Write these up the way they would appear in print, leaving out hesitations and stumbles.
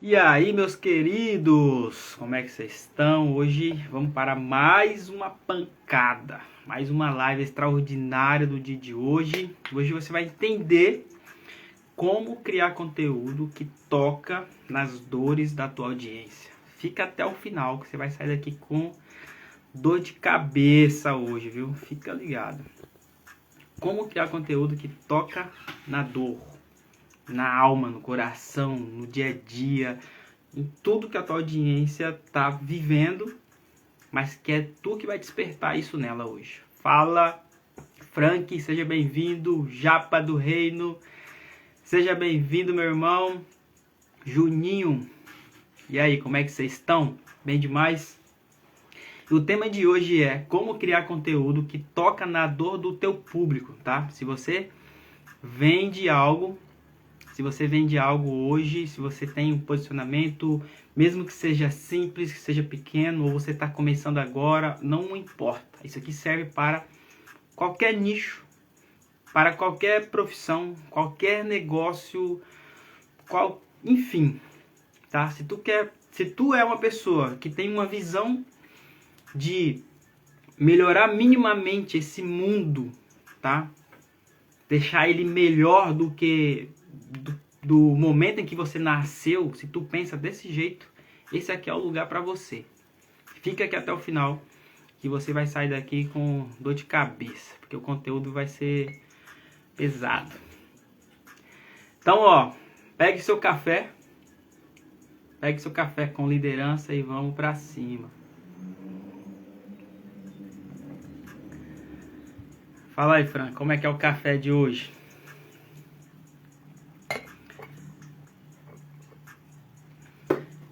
E aí, meus queridos, como é que vocês estão? Hoje vamos para mais uma pancada, mais uma live extraordinária do dia de hoje. Hoje você vai entender como criar conteúdo que toca nas dores da tua audiência. Fica até o final que você vai sair daqui com dor de cabeça hoje, viu? Fica ligado. Como criar conteúdo que toca na dor, na alma, no coração, no dia a dia, em tudo que a tua audiência tá vivendo, mas que é tu que vai despertar isso nela hoje. Fala, Frank, seja bem-vindo, Japa do Reino, seja bem-vindo, meu irmão, Juninho. E aí, como é que vocês estão? Bem demais? O tema de hoje é como criar conteúdo que toca na dor do teu público, tá? Se você vende algo hoje, se você tem um posicionamento, mesmo que seja simples, que seja pequeno, ou você está começando agora, não importa. Isso aqui serve para qualquer nicho, para qualquer profissão, qualquer negócio, enfim, tá? Se tu é uma pessoa que tem uma visão de melhorar minimamente esse mundo, tá? Deixar ele melhor do que do momento em que você nasceu. Se tu pensa desse jeito, esse aqui é o lugar para você. Fica aqui até o final, que você vai sair daqui com dor de cabeça, porque o conteúdo vai ser pesado. Então, ó, pegue seu café com liderança e vamos para cima. Fala aí, Fran, como é que é o café de hoje?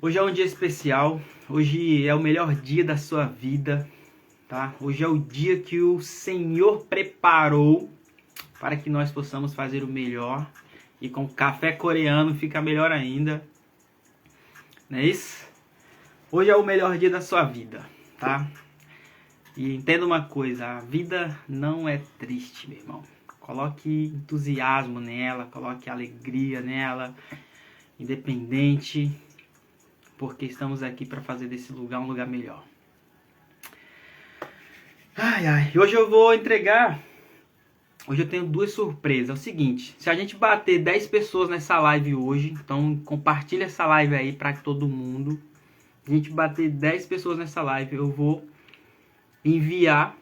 Hoje é um dia especial, hoje é o melhor dia da sua vida, tá? Hoje é o dia que o Senhor preparou para que nós possamos fazer o melhor, e com café coreano fica melhor ainda, não é isso? Hoje é o melhor dia da sua vida, tá? E entenda uma coisa, a vida não é triste, meu irmão. Coloque entusiasmo nela, coloque alegria nela, independente, porque estamos aqui para fazer desse lugar um lugar melhor. E hoje eu tenho duas surpresas. É o seguinte, se a gente bater 10 pessoas nessa live hoje, então compartilha essa live aí para todo mundo. Se a gente bater 10 pessoas nessa live, eu vou enviar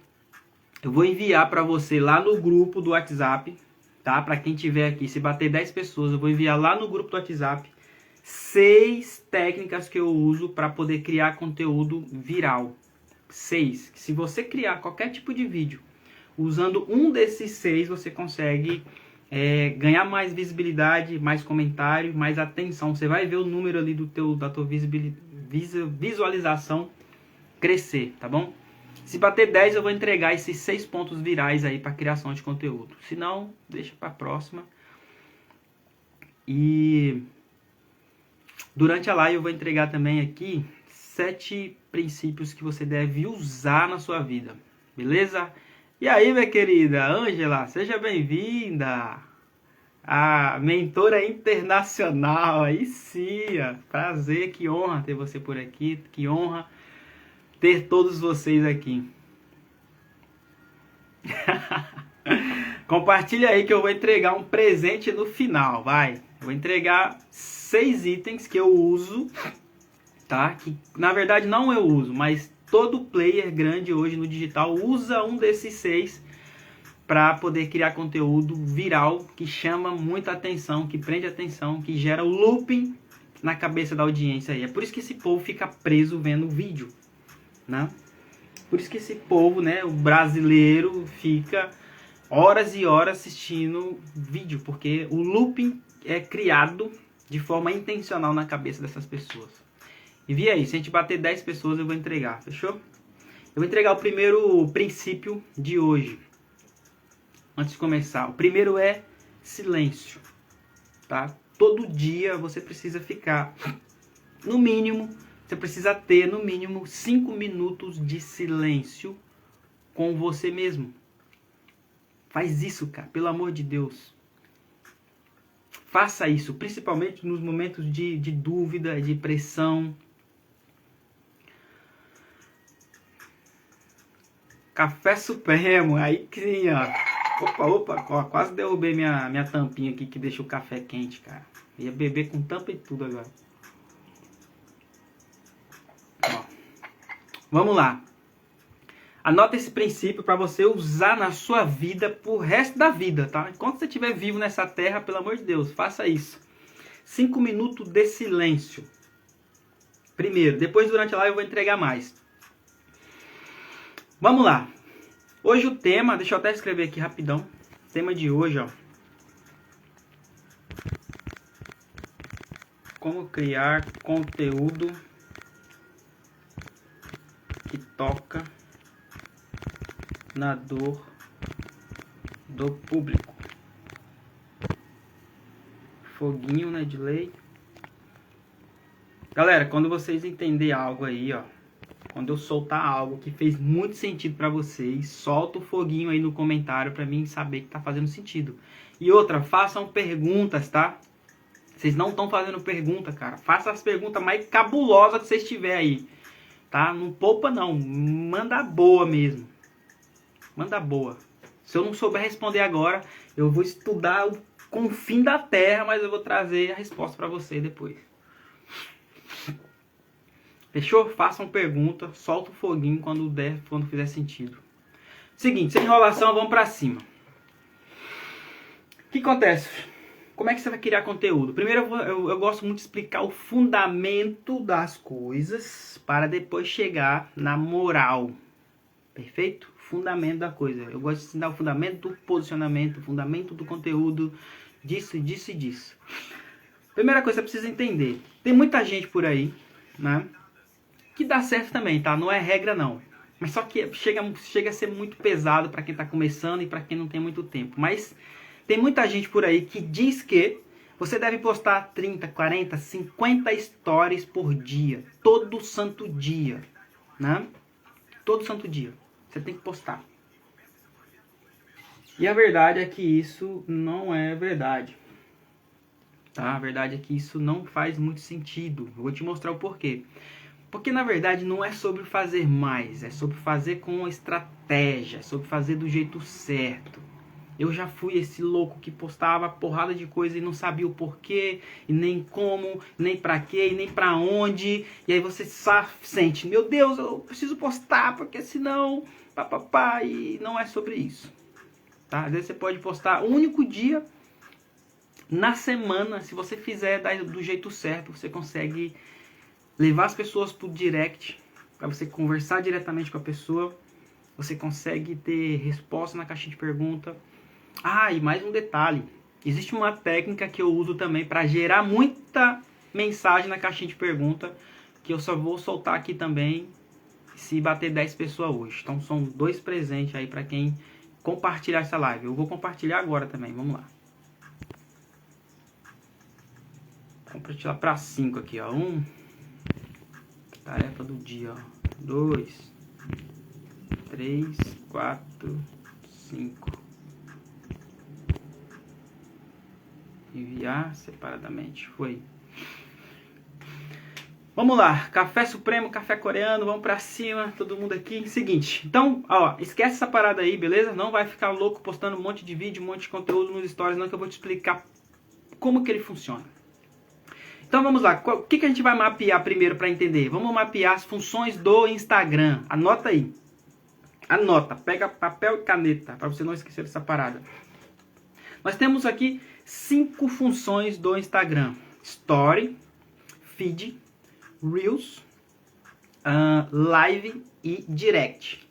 para você lá no grupo do WhatsApp, tá? Para quem tiver aqui, se bater 10 pessoas, eu vou enviar lá no grupo do WhatsApp 6 técnicas que eu uso para poder criar conteúdo viral. 6. Se você criar qualquer tipo de vídeo usando um desses 6, você consegue ganhar mais visibilidade, mais comentário, mais atenção. Você vai ver o número ali da tua visualização crescer, tá bom? Se bater 10, eu vou entregar esses 6 pontos virais aí para criação de conteúdo. Se não, deixa para a próxima. E durante a live eu vou entregar também aqui 7 princípios que você deve usar na sua vida. Beleza? E aí, minha querida Ângela, seja bem-vinda. A mentora internacional. Aí sim, prazer, que honra ter você por aqui. Que honra ter todos vocês aqui. Compartilha aí que eu vou entregar um presente no final, vai. Eu vou entregar 6 itens que eu uso, tá? Que na verdade não eu uso, mas todo player grande hoje no digital usa um desses 6 para poder criar conteúdo viral que chama muita atenção, que prende atenção, que gera o looping na cabeça da audiência aí. É por isso que esse povo fica preso vendo o vídeo, né? Por isso que esse povo, né, o brasileiro, fica horas e horas assistindo vídeo, porque o looping é criado de forma intencional na cabeça dessas pessoas. E vi aí, se a gente bater 10 pessoas eu vou entregar, fechou? Eu vou entregar o primeiro princípio de hoje. Antes de começar, o primeiro é silêncio, tá? Todo dia você precisa ficar, no mínimo, você precisa ter no mínimo 5 minutos de silêncio com você mesmo. Faz isso, cara, pelo amor de Deus. Faça isso, principalmente nos momentos de dúvida, de pressão. Café Supremo, aí sim, ó. Opa, ó, quase derrubei minha tampinha aqui que deixa o café quente, cara. Ia beber com tampa e tudo agora. Ó. Vamos lá. Anota esse princípio para você usar na sua vida pro resto da vida, tá? Enquanto você estiver vivo nessa terra, pelo amor de Deus, faça isso. 5 minutos de silêncio. Primeiro, depois durante a live eu vou entregar mais. Vamos lá. Hoje o tema, deixa eu até escrever aqui rapidão. O tema de hoje, ó. Como criar conteúdo que toca na dor do público. Foguinho, né, de lei. Galera, quando vocês entenderem algo aí, ó, quando eu soltar algo que fez muito sentido pra vocês, solta o foguinho aí no comentário pra mim saber que tá fazendo sentido. E outra, façam perguntas, tá? Vocês não estão fazendo pergunta, cara. Faça as perguntas mais cabulosas que vocês tiverem aí, tá? Não poupa não, manda boa mesmo. Manda boa. Se eu não souber responder agora, eu vou estudar com o fim da terra, mas eu vou trazer a resposta pra você depois. Fechou? Façam pergunta, solta o foguinho quando fizer sentido. Seguinte, sem enrolação, vamos pra cima. O que acontece? Como é que você vai criar conteúdo? Primeiro eu gosto muito de explicar o fundamento das coisas para depois chegar na moral. Perfeito? Fundamento da coisa. Eu gosto de ensinar o fundamento do posicionamento, o fundamento do conteúdo, disso. Primeira coisa que você precisa entender. Tem muita gente por aí, né? Que dá certo também, tá? Não é regra não. Mas só que chega a ser muito pesado para quem tá começando e para quem não tem muito tempo. Mas tem muita gente por aí que diz que você deve postar 30, 40, 50 stories por dia. Todo santo dia, né? Todo santo dia. Você tem que postar. E a verdade é que isso não é verdade. Tá? A verdade é que isso não faz muito sentido. Eu vou te mostrar o porquê. Porque na verdade não é sobre fazer mais. É sobre fazer com estratégia. É sobre fazer do jeito certo. Eu já fui esse louco que postava porrada de coisa e não sabia o porquê, e nem como, nem pra quê, e nem pra onde. E aí você sente, meu Deus, eu preciso postar, porque senão, papapá, e não é sobre isso. Tá? Às vezes você pode postar um único dia na semana, se você fizer do jeito certo, você consegue levar as pessoas pro direct, para você conversar diretamente com a pessoa, você consegue ter resposta na caixinha de pergunta. Ah, e mais um detalhe. Existe uma técnica que eu uso também para gerar muita mensagem na caixinha de pergunta, que eu só vou soltar aqui também se bater 10 pessoas hoje. Então são 2 presentes aí para quem compartilhar essa live. Eu vou compartilhar agora também, vamos lá. Compartilhar para 5 aqui, ó. 1. Tarefa do dia, ó. 2, 3, 4, 5. Enviar separadamente. Foi. Vamos lá. Café Supremo, café coreano. Vamos pra cima. Todo mundo aqui. Seguinte. Então, ó. Esquece essa parada aí, beleza? Não vai ficar louco postando um monte de vídeo, um monte de conteúdo nos stories, não, que eu vou te explicar como que ele funciona. Então, vamos lá. O que a gente vai mapear primeiro pra entender? Vamos mapear as funções do Instagram. Anota aí. Anota. Pega papel e caneta pra você não esquecer dessa parada. Nós temos aqui 5 funções do Instagram: Story, Feed, Reels, Live e Direct.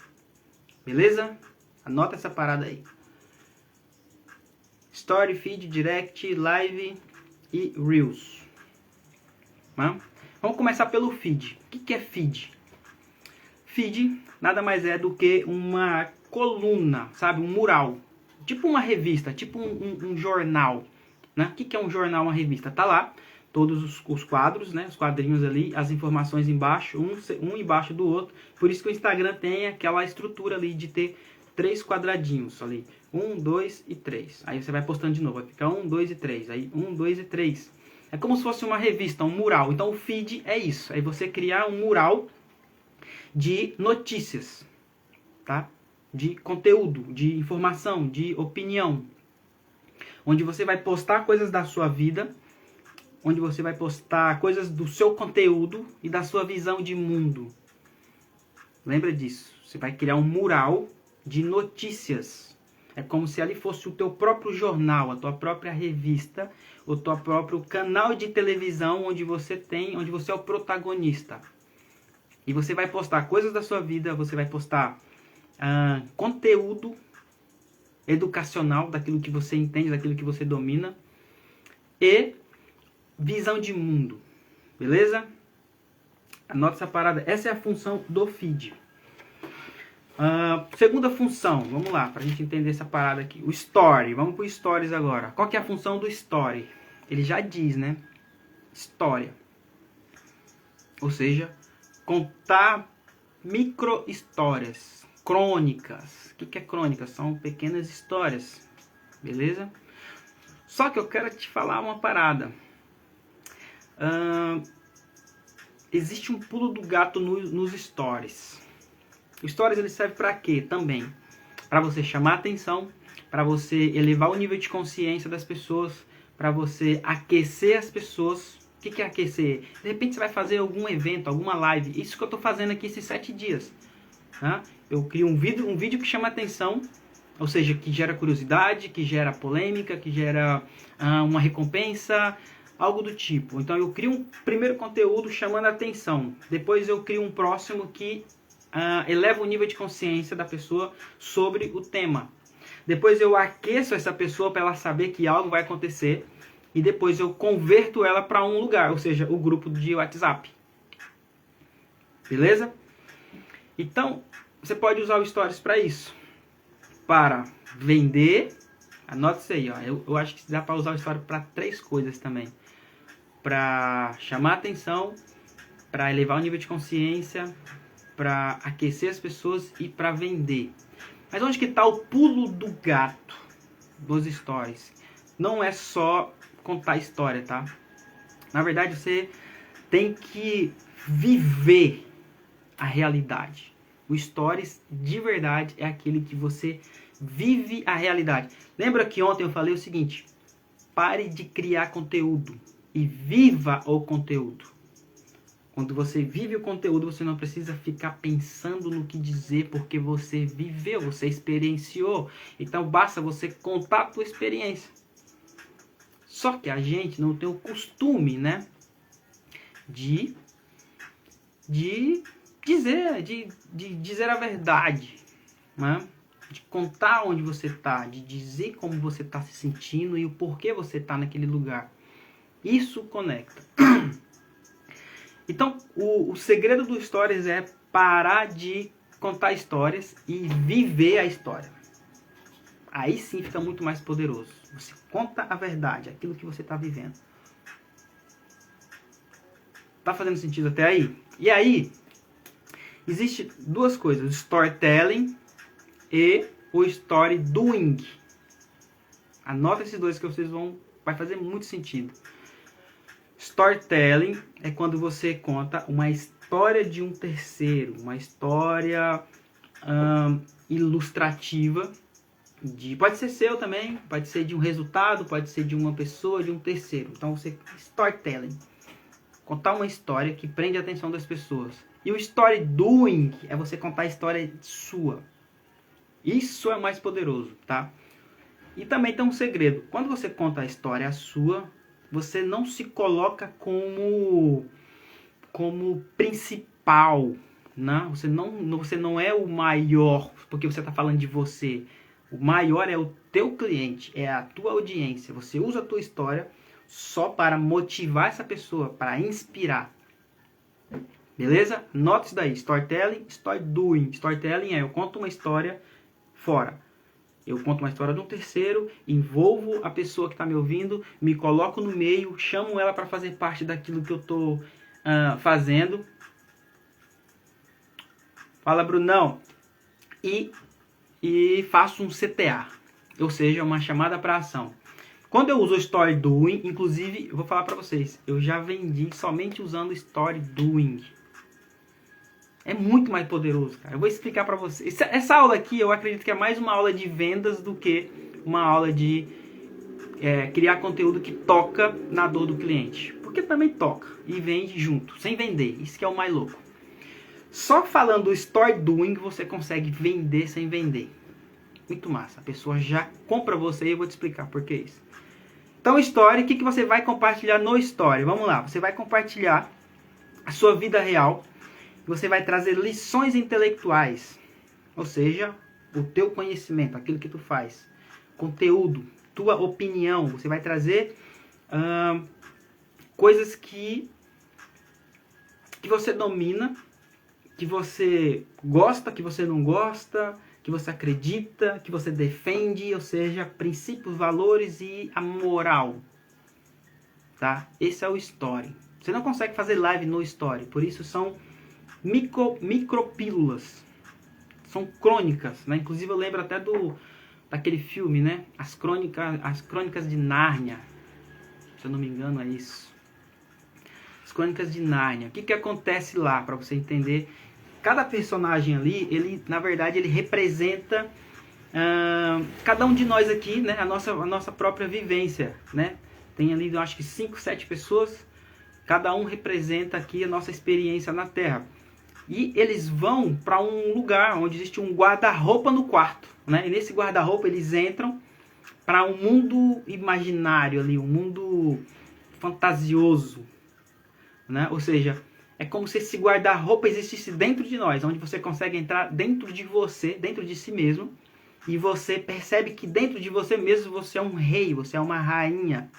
Beleza? Anota essa parada aí. Story, Feed, Direct, Live e Reels. Vamos começar pelo Feed. O que é Feed? Feed nada mais é do que uma coluna, sabe? Um mural. Tipo uma revista, tipo um jornal, né? O que é um jornal, uma revista? Tá lá todos os quadros, né? Os quadrinhos ali, as informações embaixo, um embaixo do outro. Por isso que o Instagram tem aquela estrutura ali de ter 3 quadradinhos ali. 1, 2 e 3. Aí você vai postando de novo. Vai ficar 1, 2 e 3. Aí 1, 2 e 3. É como se fosse uma revista, um mural. Então o feed é isso. Aí você criar um mural de notícias, tá? De conteúdo, de informação, de opinião. Onde você vai postar coisas da sua vida, onde você vai postar coisas do seu conteúdo e da sua visão de mundo. Lembra disso? Você vai criar um mural de notícias. É como se ali fosse o teu próprio jornal, a tua própria revista, o teu próprio canal de televisão onde você é o protagonista. E você vai postar coisas da sua vida, você vai postar conteúdo educacional daquilo que você entende, daquilo que você domina e visão de mundo. Beleza? Anota essa parada. Essa é a função do feed. Segunda função, vamos lá, para a gente entender essa parada aqui. O story, vamos para o stories agora. Qual que é a função do story? Ele já diz, né? História. Ou seja, contar micro-histórias, crônicas. O que é crônica? São pequenas histórias, beleza? Só que eu quero te falar uma parada. Existe um pulo do gato nos stories. O stories ele serve para quê? Também para você chamar atenção, para você elevar o nível de consciência das pessoas, para você aquecer as pessoas. O que é aquecer? De repente você vai fazer algum evento, alguma live. Isso que eu estou fazendo aqui esses 7 dias. Tá? Eu crio um vídeo que chama atenção, ou seja, que gera curiosidade, que gera polêmica, que gera uma recompensa, algo do tipo. Então eu crio um primeiro conteúdo chamando a atenção. Depois eu crio um próximo que eleva o nível de consciência da pessoa sobre o tema. Depois eu aqueço essa pessoa para ela saber que algo vai acontecer. E depois eu converto ela para um lugar, ou seja, o grupo de WhatsApp. Beleza? Então, você pode usar o Stories para isso. Para vender. Anota isso aí, ó. Eu acho que dá para usar o Stories para 3 coisas também. Para chamar atenção, para elevar o nível de consciência, para aquecer as pessoas e para vender. Mas onde que está o pulo do gato dos stories? Não é só contar história, tá? Na verdade, você tem que viver a realidade. O stories de verdade é aquele que você vive a realidade. Lembra que ontem eu falei o seguinte: pare de criar conteúdo e viva o conteúdo. Quando você vive o conteúdo, você não precisa ficar pensando no que dizer, porque você viveu, você experienciou. Então basta você contar a tua experiência. Só que a gente não tem o costume, né, de dizer a verdade, né? De contar onde você está, de dizer como você está se sentindo e o porquê você está naquele lugar. Isso conecta. Então, o segredo do Stories é parar de contar histórias e viver a história. Aí sim fica muito mais poderoso. Você conta a verdade, aquilo que você está vivendo. Tá fazendo sentido até aí? E aí, existe 2 coisas: o storytelling e o story doing. Anota esses 2 que vai fazer muito sentido. Storytelling é quando você conta uma história de um terceiro, uma história ilustrativa. Pode ser seu também, pode ser de um resultado, pode ser de uma pessoa, de um terceiro. Então, storytelling. Contar uma história que prende a atenção das pessoas. E o story doing é você contar a história sua. Isso é mais poderoso, tá? E também tem um segredo. Quando você conta a história sua, você não se coloca como principal, né? Você não é o maior, porque você está falando de você. O maior é o teu cliente, é a tua audiência. Você usa a tua história só para motivar essa pessoa, para inspirar. Beleza? Nota isso daí. Storytelling, story doing. Storytelling é eu conto uma história fora. Eu conto uma história de um terceiro, envolvo a pessoa que está me ouvindo, me coloco no meio, chamo ela para fazer parte daquilo que eu estou fazendo. Fala, Brunão. E e faço um CTA, ou seja, uma chamada para ação. Quando eu uso o Story Doing, inclusive, eu vou falar para vocês, eu já vendi somente usando Story Doing. É muito mais poderoso, cara. Eu vou explicar para vocês. Essa aula aqui, eu acredito que é mais uma aula de vendas do que uma aula de criar conteúdo que toca na dor do cliente. Porque também toca e vende junto, sem vender. Isso que é o mais louco. Só falando do Story Doing, você consegue vender sem vender. Muito massa. A pessoa já compra você e eu vou te explicar por que isso. Então, Story, o que você vai compartilhar no Story? Vamos lá. Você vai compartilhar a sua vida real. Você vai trazer lições intelectuais. Ou seja, o teu conhecimento, aquilo que tu faz. Conteúdo, tua opinião. Você vai trazer coisas que você domina, que você gosta, que você não gosta, que você acredita, que você defende, ou seja, princípios, valores e a moral. Tá? Esse é o Story. Você não consegue fazer live no Story, por isso são micropílulas. São crônicas, né? Inclusive eu lembro até daquele filme, né? As crônicas de Nárnia. Se eu não me engano é isso. As Crônicas de Nárnia. O que acontece lá, para você entender? Cada personagem ali, ele na verdade, ele representa cada um de nós aqui, né? A nossa própria vivência, né? Tem ali, eu acho que 5, 7 pessoas. Cada um representa aqui a nossa experiência na Terra. E eles vão para um lugar onde existe um guarda-roupa no quarto, né? E nesse guarda-roupa eles entram para um mundo imaginário ali, um mundo fantasioso, né? Ou seja, é como se esse guarda-roupa existisse dentro de nós, onde você consegue entrar dentro de você, dentro de si mesmo, e você percebe que dentro de você mesmo você é um rei, você é uma rainha,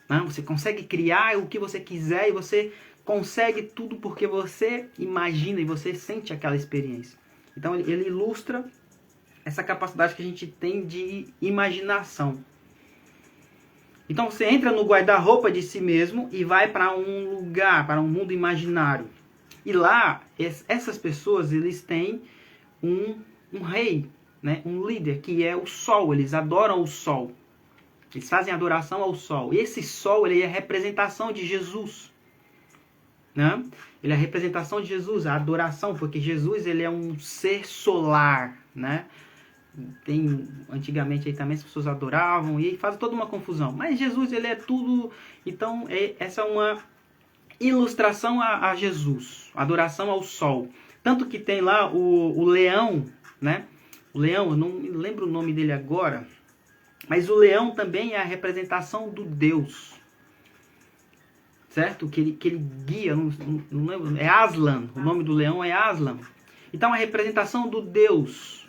né? Você consegue criar o que você quiser e você consegue tudo porque você imagina e você sente aquela experiência. Então ele ilustra essa capacidade que a gente tem de imaginação. Então você entra no guarda-roupa de si mesmo e vai para um lugar, para um mundo imaginário. E lá, essas pessoas, eles têm um rei, né? Um líder, que é o sol. Eles adoram o sol. Eles fazem adoração ao sol. E esse sol, ele é a representação de Jesus, né? Ele é a representação de Jesus, a adoração, porque Jesus, ele é um ser solar, né? Antigamente aí também as pessoas adoravam e faz toda uma confusão. Mas Jesus, ele é tudo. Então, essa é uma ilustração a Jesus, adoração ao sol. Tanto que tem lá o leão, né? O leão, eu não me lembro o nome dele agora, mas o leão também é a representação do Deus, certo? Que ele guia, não lembro, é Aslan, o nome do leão é Aslan. Então, a representação do Deus,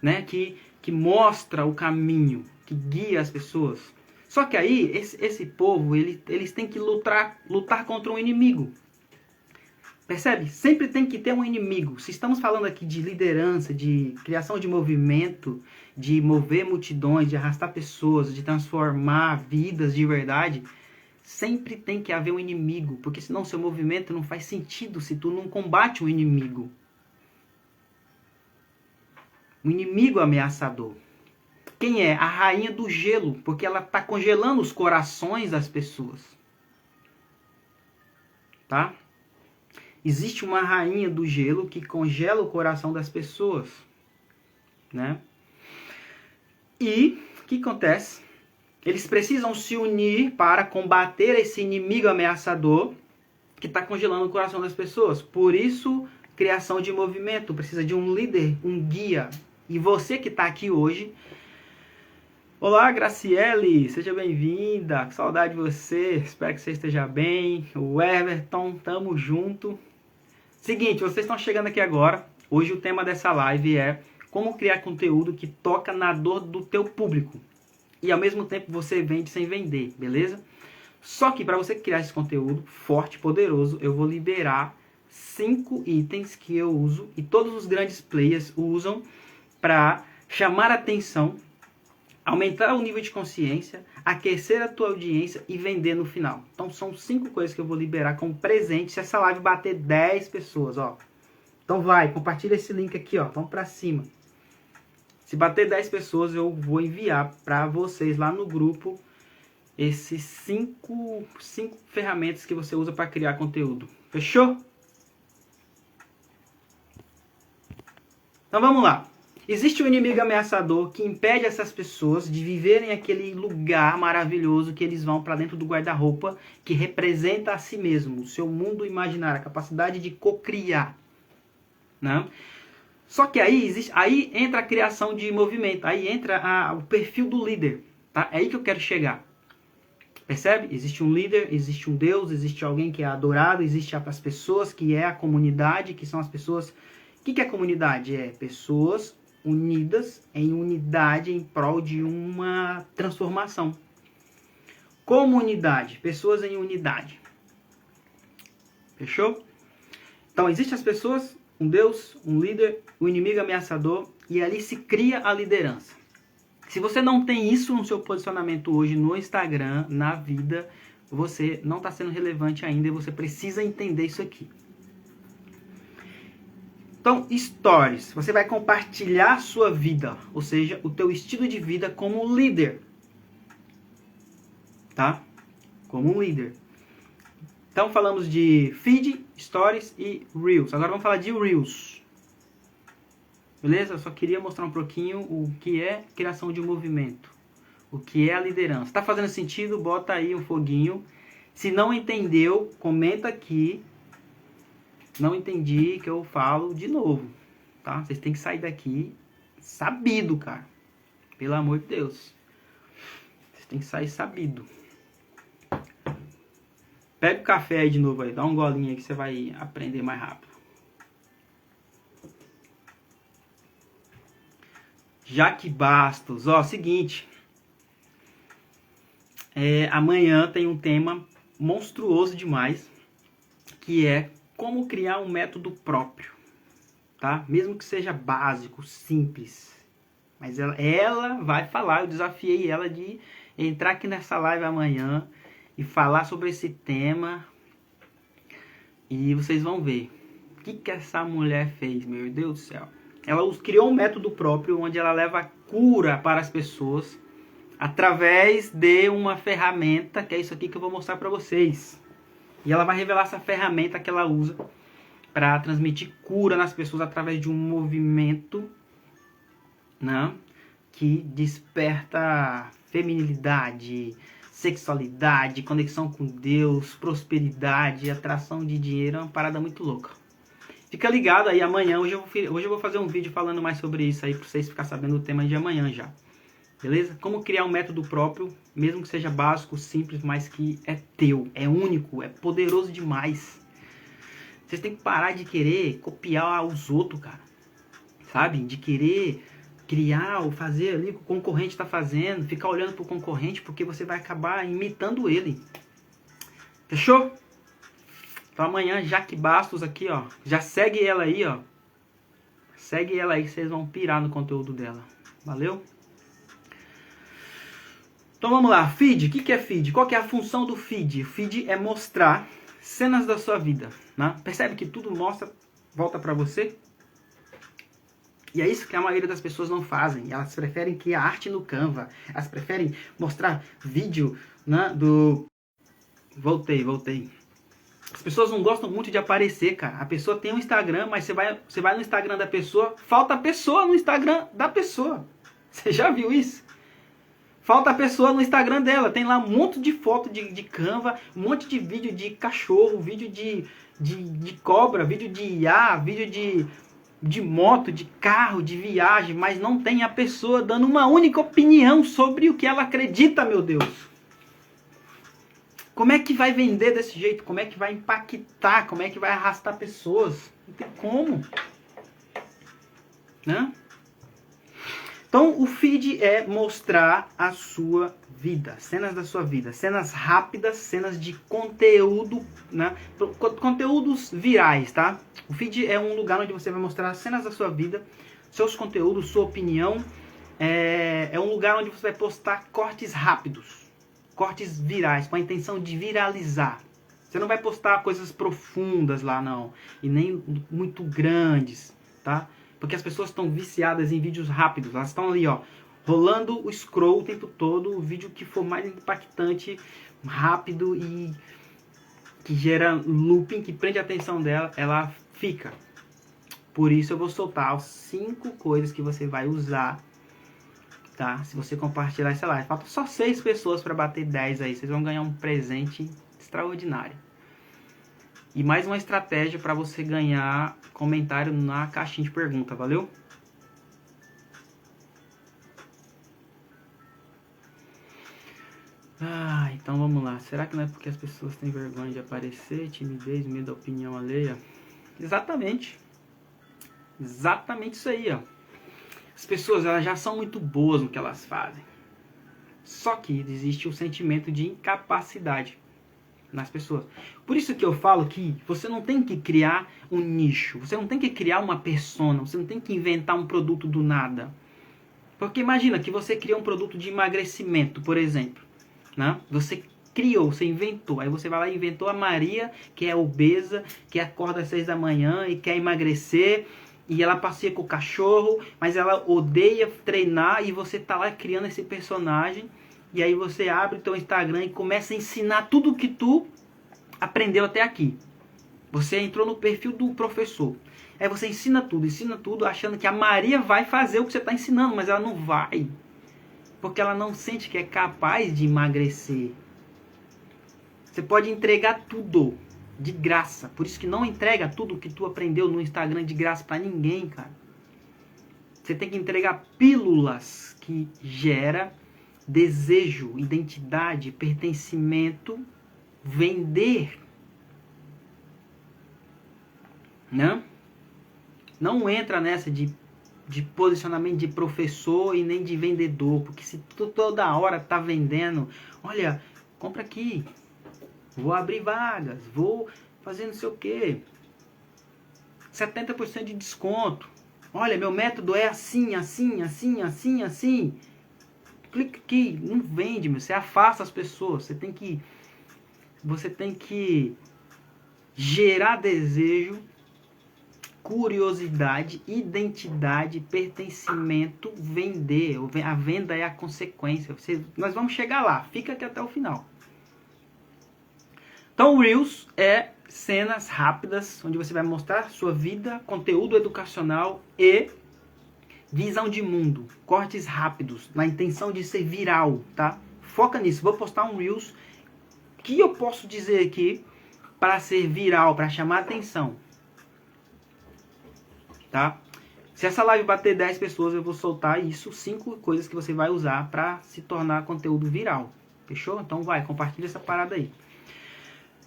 né, que mostra o caminho, que guia as pessoas. Só que aí, esse povo, eles têm que lutar contra um inimigo. Percebe? Sempre tem que ter um inimigo. Se estamos falando aqui de liderança, de criação de movimento, de mover multidões, de arrastar pessoas, de transformar vidas de verdade, sempre tem que haver um inimigo, porque senão seu movimento não faz sentido se tu não combate o inimigo. Um inimigo ameaçador. Quem é? A rainha do gelo, porque ela está congelando os corações das pessoas. Tá? Existe uma rainha do gelo que congela o coração das pessoas, né? E o que acontece? Eles precisam se unir para combater esse inimigo ameaçador que está congelando o coração das pessoas. Por isso, criação de movimento. Precisa de um líder, um guia. E você que está aqui hoje... Olá, Graciele, seja bem-vinda. Que saudade de você. Espero que você esteja bem. O Everton, tamo junto. Seguinte, vocês estão chegando aqui agora. Hoje o tema dessa live é como criar conteúdo que toca na dor do teu público. E ao mesmo tempo você vende sem vender, beleza? Só que para você criar esse conteúdo forte, poderoso, eu vou liberar 5 itens que eu uso e todos os grandes players usam para chamar a atenção, aumentar o nível de consciência, aquecer a tua audiência e vender no final. Então são 5 coisas que eu vou liberar como presente se essa live bater 10 pessoas, ó. Então vai, compartilha esse link aqui, ó. Vamos pra cima. Se bater 10 pessoas, eu vou enviar para vocês lá no grupo esses 5 ferramentas que você usa para criar conteúdo. Fechou? Então vamos lá. Existe um inimigo ameaçador que impede essas pessoas de viverem aquele lugar maravilhoso que eles vão para dentro do guarda-roupa, que representa a si mesmo, o seu mundo imaginário, a capacidade de cocriar, né? Só que aí entra a criação de movimento, aí entra o perfil do líder, tá? É aí que eu quero chegar. Percebe? Existe um líder, existe um Deus, existe alguém que é adorado, existe as pessoas que é a comunidade, que são as pessoas... O que é comunidade? É pessoas unidas em unidade em prol de uma transformação. Comunidade, pessoas em unidade. Fechou? Então, existem as pessoas, um Deus, um líder, um inimigo ameaçador, e ali se cria a liderança. Se você não tem isso no seu posicionamento hoje no Instagram, na vida, você não está sendo relevante ainda e você precisa entender isso aqui. Então, stories. Você vai compartilhar a sua vida, ou seja, o teu estilo de vida como líder. Tá? Como um líder. Então, falamos de feed, stories e reels. Agora vamos falar de reels. Beleza? Eu só queria mostrar um pouquinho o que é criação de movimento. O que é a liderança. Tá fazendo sentido? Bota aí um foguinho. Se não entendeu, comenta aqui. Não entendi, que eu falo de novo, tá? Vocês têm que sair daqui sabido, cara. Pelo amor de Deus. Vocês têm que sair sabido. Pega o café aí de novo aí. Dá um golinho aí que você vai aprender mais rápido. Jaque Bastos. Ó, seguinte. Amanhã tem um tema monstruoso demais. Que é como criar um método próprio, tá? Mesmo que seja básico, simples. Mas ela vai falar, eu desafiei ela de entrar aqui nessa live amanhã e falar sobre esse tema. E vocês vão ver o que essa mulher fez, meu Deus do céu. Ela criou um método próprio onde ela leva cura para as pessoas através de uma ferramenta, que é isso aqui que eu vou mostrar para vocês. E ela vai revelar essa ferramenta que ela usa para transmitir cura nas pessoas através de um movimento, né, que desperta feminilidade, sexualidade, conexão com Deus, prosperidade, atração de dinheiro. É uma parada muito louca. Fica ligado aí amanhã. Hoje eu vou fazer um vídeo falando mais sobre isso aí para vocês ficarem sabendo o tema de amanhã já. Beleza? Como criar um método próprio, mesmo que seja básico, simples, mas que é teu, é único, é poderoso demais. Vocês têm que parar de querer copiar os outros, cara. Sabe? De querer criar ou fazer ali o que o concorrente está fazendo, ficar olhando pro concorrente, porque você vai acabar imitando ele. Fechou? Então amanhã, Jaque Bastos aqui, ó. Já segue ela aí, ó. Segue ela aí que vocês vão pirar no conteúdo dela. Valeu? Então vamos lá, feed. O que é feed? Qual que é a função do feed? O feed é mostrar cenas da sua vida, né? Percebe que tudo volta para você? E é isso que a maioria das pessoas não fazem. Elas preferem criar arte no Canva. Elas preferem mostrar vídeo, né, do... Voltei. As pessoas não gostam muito de aparecer, cara. A pessoa tem um Instagram, mas você vai no Instagram da pessoa, falta a pessoa no Instagram da pessoa. Você já viu isso? Falta a pessoa no Instagram dela. Tem lá um monte de foto de Canva, um monte de vídeo de cachorro, vídeo de cobra, vídeo de IA, vídeo de moto, de carro, de viagem, mas não tem a pessoa dando uma única opinião sobre o que ela acredita, meu Deus. Como é que vai vender desse jeito? Como é que vai impactar? Como é que vai arrastar pessoas? Não tem como. Né? Então, o feed é mostrar a sua vida, cenas da sua vida, cenas rápidas, cenas de conteúdo, né? Conteúdos virais, tá? O feed é um lugar onde você vai mostrar cenas da sua vida, seus conteúdos, sua opinião. É um lugar onde você vai postar cortes rápidos, cortes virais, com a intenção de viralizar. Você não vai postar coisas profundas lá, não, e nem muito grandes, tá? Porque as pessoas estão viciadas em vídeos rápidos. Elas estão ali, ó, rolando o scroll o tempo todo. O vídeo que for mais impactante, rápido e que gera looping, que prende a atenção dela, ela fica. Por isso eu vou soltar as 5 coisas que você vai usar, tá? Se você compartilhar essa live. Faltam só 6 pessoas para bater 10 aí. Vocês vão ganhar um presente extraordinário. E mais uma estratégia para você ganhar comentário na caixinha de pergunta, valeu? Então vamos lá. Será que não é porque as pessoas têm vergonha de aparecer, timidez, medo da opinião alheia? Exatamente. Exatamente isso aí, ó. As pessoas, elas já são muito boas no que elas fazem. Só que existe o sentimento de incapacidade nas pessoas. Por isso que eu falo que você não tem que criar um nicho, você não tem que criar uma persona, você não tem que inventar um produto do nada. Porque imagina que você cria um produto de emagrecimento, por exemplo, né? Você criou, você inventou, aí você vai lá e inventou a Maria, que é obesa, que acorda às 6 da manhã e quer emagrecer, e ela passeia com o cachorro, mas ela odeia treinar, e você tá lá criando esse personagem. E aí você abre o teu Instagram e começa a ensinar tudo o que tu aprendeu até aqui. Você entrou no perfil do professor. Aí você ensina tudo, achando que a Maria vai fazer o que você está ensinando, mas ela não vai. Porque ela não sente que é capaz de emagrecer. Você pode entregar tudo de graça. Por isso que não entrega tudo que tu aprendeu no Instagram de graça para ninguém, cara. Você tem que entregar pílulas que gera desejo, identidade, pertencimento, vender. Né? Não entra nessa de posicionamento de professor e nem de vendedor, porque se tu toda hora tá vendendo, olha, compra aqui, vou abrir vagas, vou fazer não sei o que, 70% de desconto, olha, meu método é assim, assim, assim, assim, assim, clica aqui, não vende, meu. Você afasta as pessoas. Você tem que gerar desejo, curiosidade, identidade, pertencimento, vender. A venda é a consequência. Nós vamos chegar lá. Fica aqui até o final. Então, o Reels é cenas rápidas, onde você vai mostrar sua vida, conteúdo educacional e visão de mundo, cortes rápidos, na intenção de ser viral, tá? Foca nisso. Vou postar um Reels. O que eu posso dizer aqui para ser viral, para chamar atenção? Tá? Se essa live bater 10 pessoas, eu vou soltar isso, 5 coisas que você vai usar para se tornar conteúdo viral. Fechou? Então vai, compartilha essa parada aí.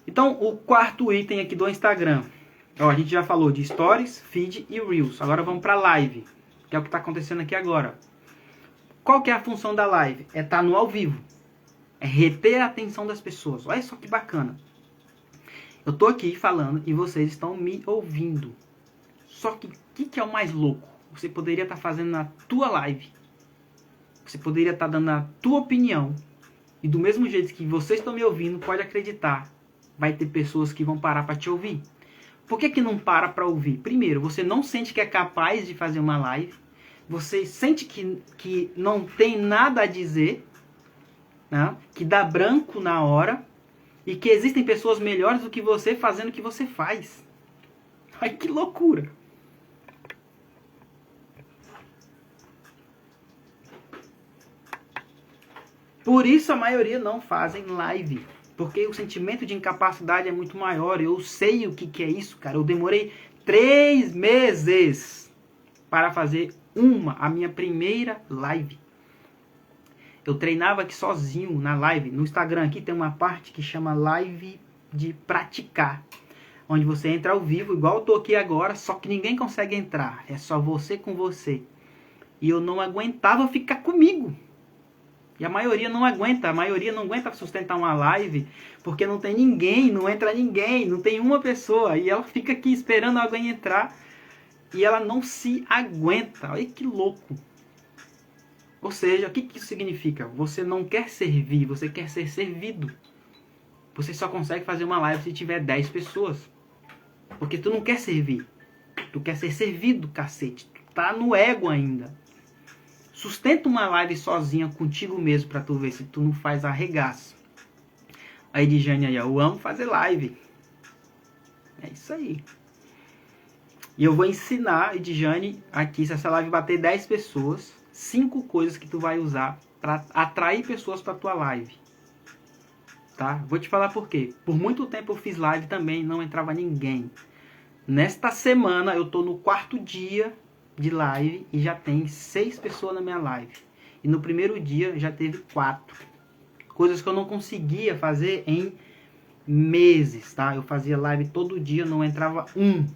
Então, o quarto item aqui do Instagram. Ó, a gente já falou de Stories, Feed e Reels. Agora vamos para Live, que é o que está acontecendo aqui agora. Qual que é a função da live? É estar no ao vivo. É reter a atenção das pessoas. Olha só que bacana. Eu tô aqui falando e vocês estão me ouvindo. Só que o que é o mais louco? Você poderia estar fazendo na tua live. Você poderia estar dando a tua opinião. E do mesmo jeito que vocês estão me ouvindo, pode acreditar, vai ter pessoas que vão parar para te ouvir. Por que não para ouvir? Primeiro, você não sente que é capaz de fazer uma live. Você sente que não tem nada a dizer, né? Que dá branco na hora. E que existem pessoas melhores do que você fazendo o que você faz. Ai, que loucura! Por isso a maioria não fazem live. Porque o sentimento de incapacidade é muito maior. Eu sei o que é isso, cara. Eu demorei 3 meses para fazer a minha primeira live. Eu treinava aqui sozinho na live. No Instagram aqui tem uma parte que chama live de praticar. Onde você entra ao vivo, igual eu tô aqui agora, só que ninguém consegue entrar. É só você com você. E eu não aguentava ficar comigo. E a maioria não aguenta sustentar uma live, porque não tem ninguém, não entra ninguém, não tem uma pessoa. E ela fica aqui esperando alguém entrar e ela não se aguenta. Olha que louco. Ou seja, o que isso significa? Você não quer servir, você quer ser servido. Você só consegue fazer uma live se tiver 10 pessoas. Porque tu não quer servir. Tu quer ser servido, cacete. tá no ego ainda. Sustenta uma live sozinha contigo mesmo pra tu ver se tu não faz arregaço. Aí de Jane aí, eu amo fazer live. É isso aí. E eu vou ensinar, Edjane, aqui, se essa live bater 10 pessoas, 5 coisas que tu vai usar para atrair pessoas para tua live. Tá? Vou te falar por quê. Por muito tempo eu fiz live também, não entrava ninguém. Nesta semana eu tô no 4º dia de live e já tem 6 pessoas na minha live. E no primeiro dia já teve 4. Coisas que eu não conseguia fazer em meses, tá? Eu fazia live todo dia, não entrava um.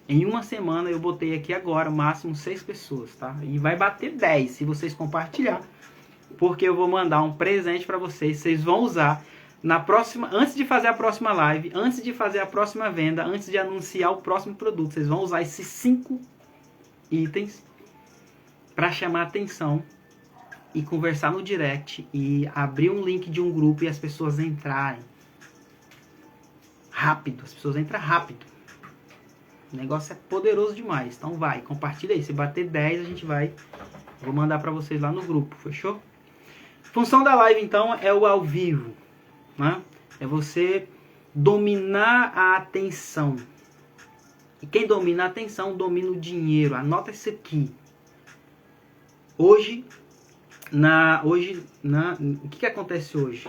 Em uma semana eu botei aqui agora, máximo 6 pessoas, tá? E vai bater 10 se vocês compartilhar. Porque eu vou mandar um presente para vocês. Vocês vão usar na próxima, antes de fazer a próxima live, antes de fazer a próxima venda, antes de anunciar o próximo produto. Vocês vão usar esses 5 itens para chamar atenção e conversar no direct e abrir um link de um grupo e as pessoas entrarem. Rápido, as pessoas entram rápido. O negócio é poderoso demais. Então vai, compartilha aí. Se bater 10, a gente vai. Vou mandar para vocês lá no grupo, fechou? Função da live, então, é o ao vivo. Né? É você dominar a atenção. E quem domina a atenção, domina o dinheiro. Anota isso aqui. Hoje, o que acontece hoje?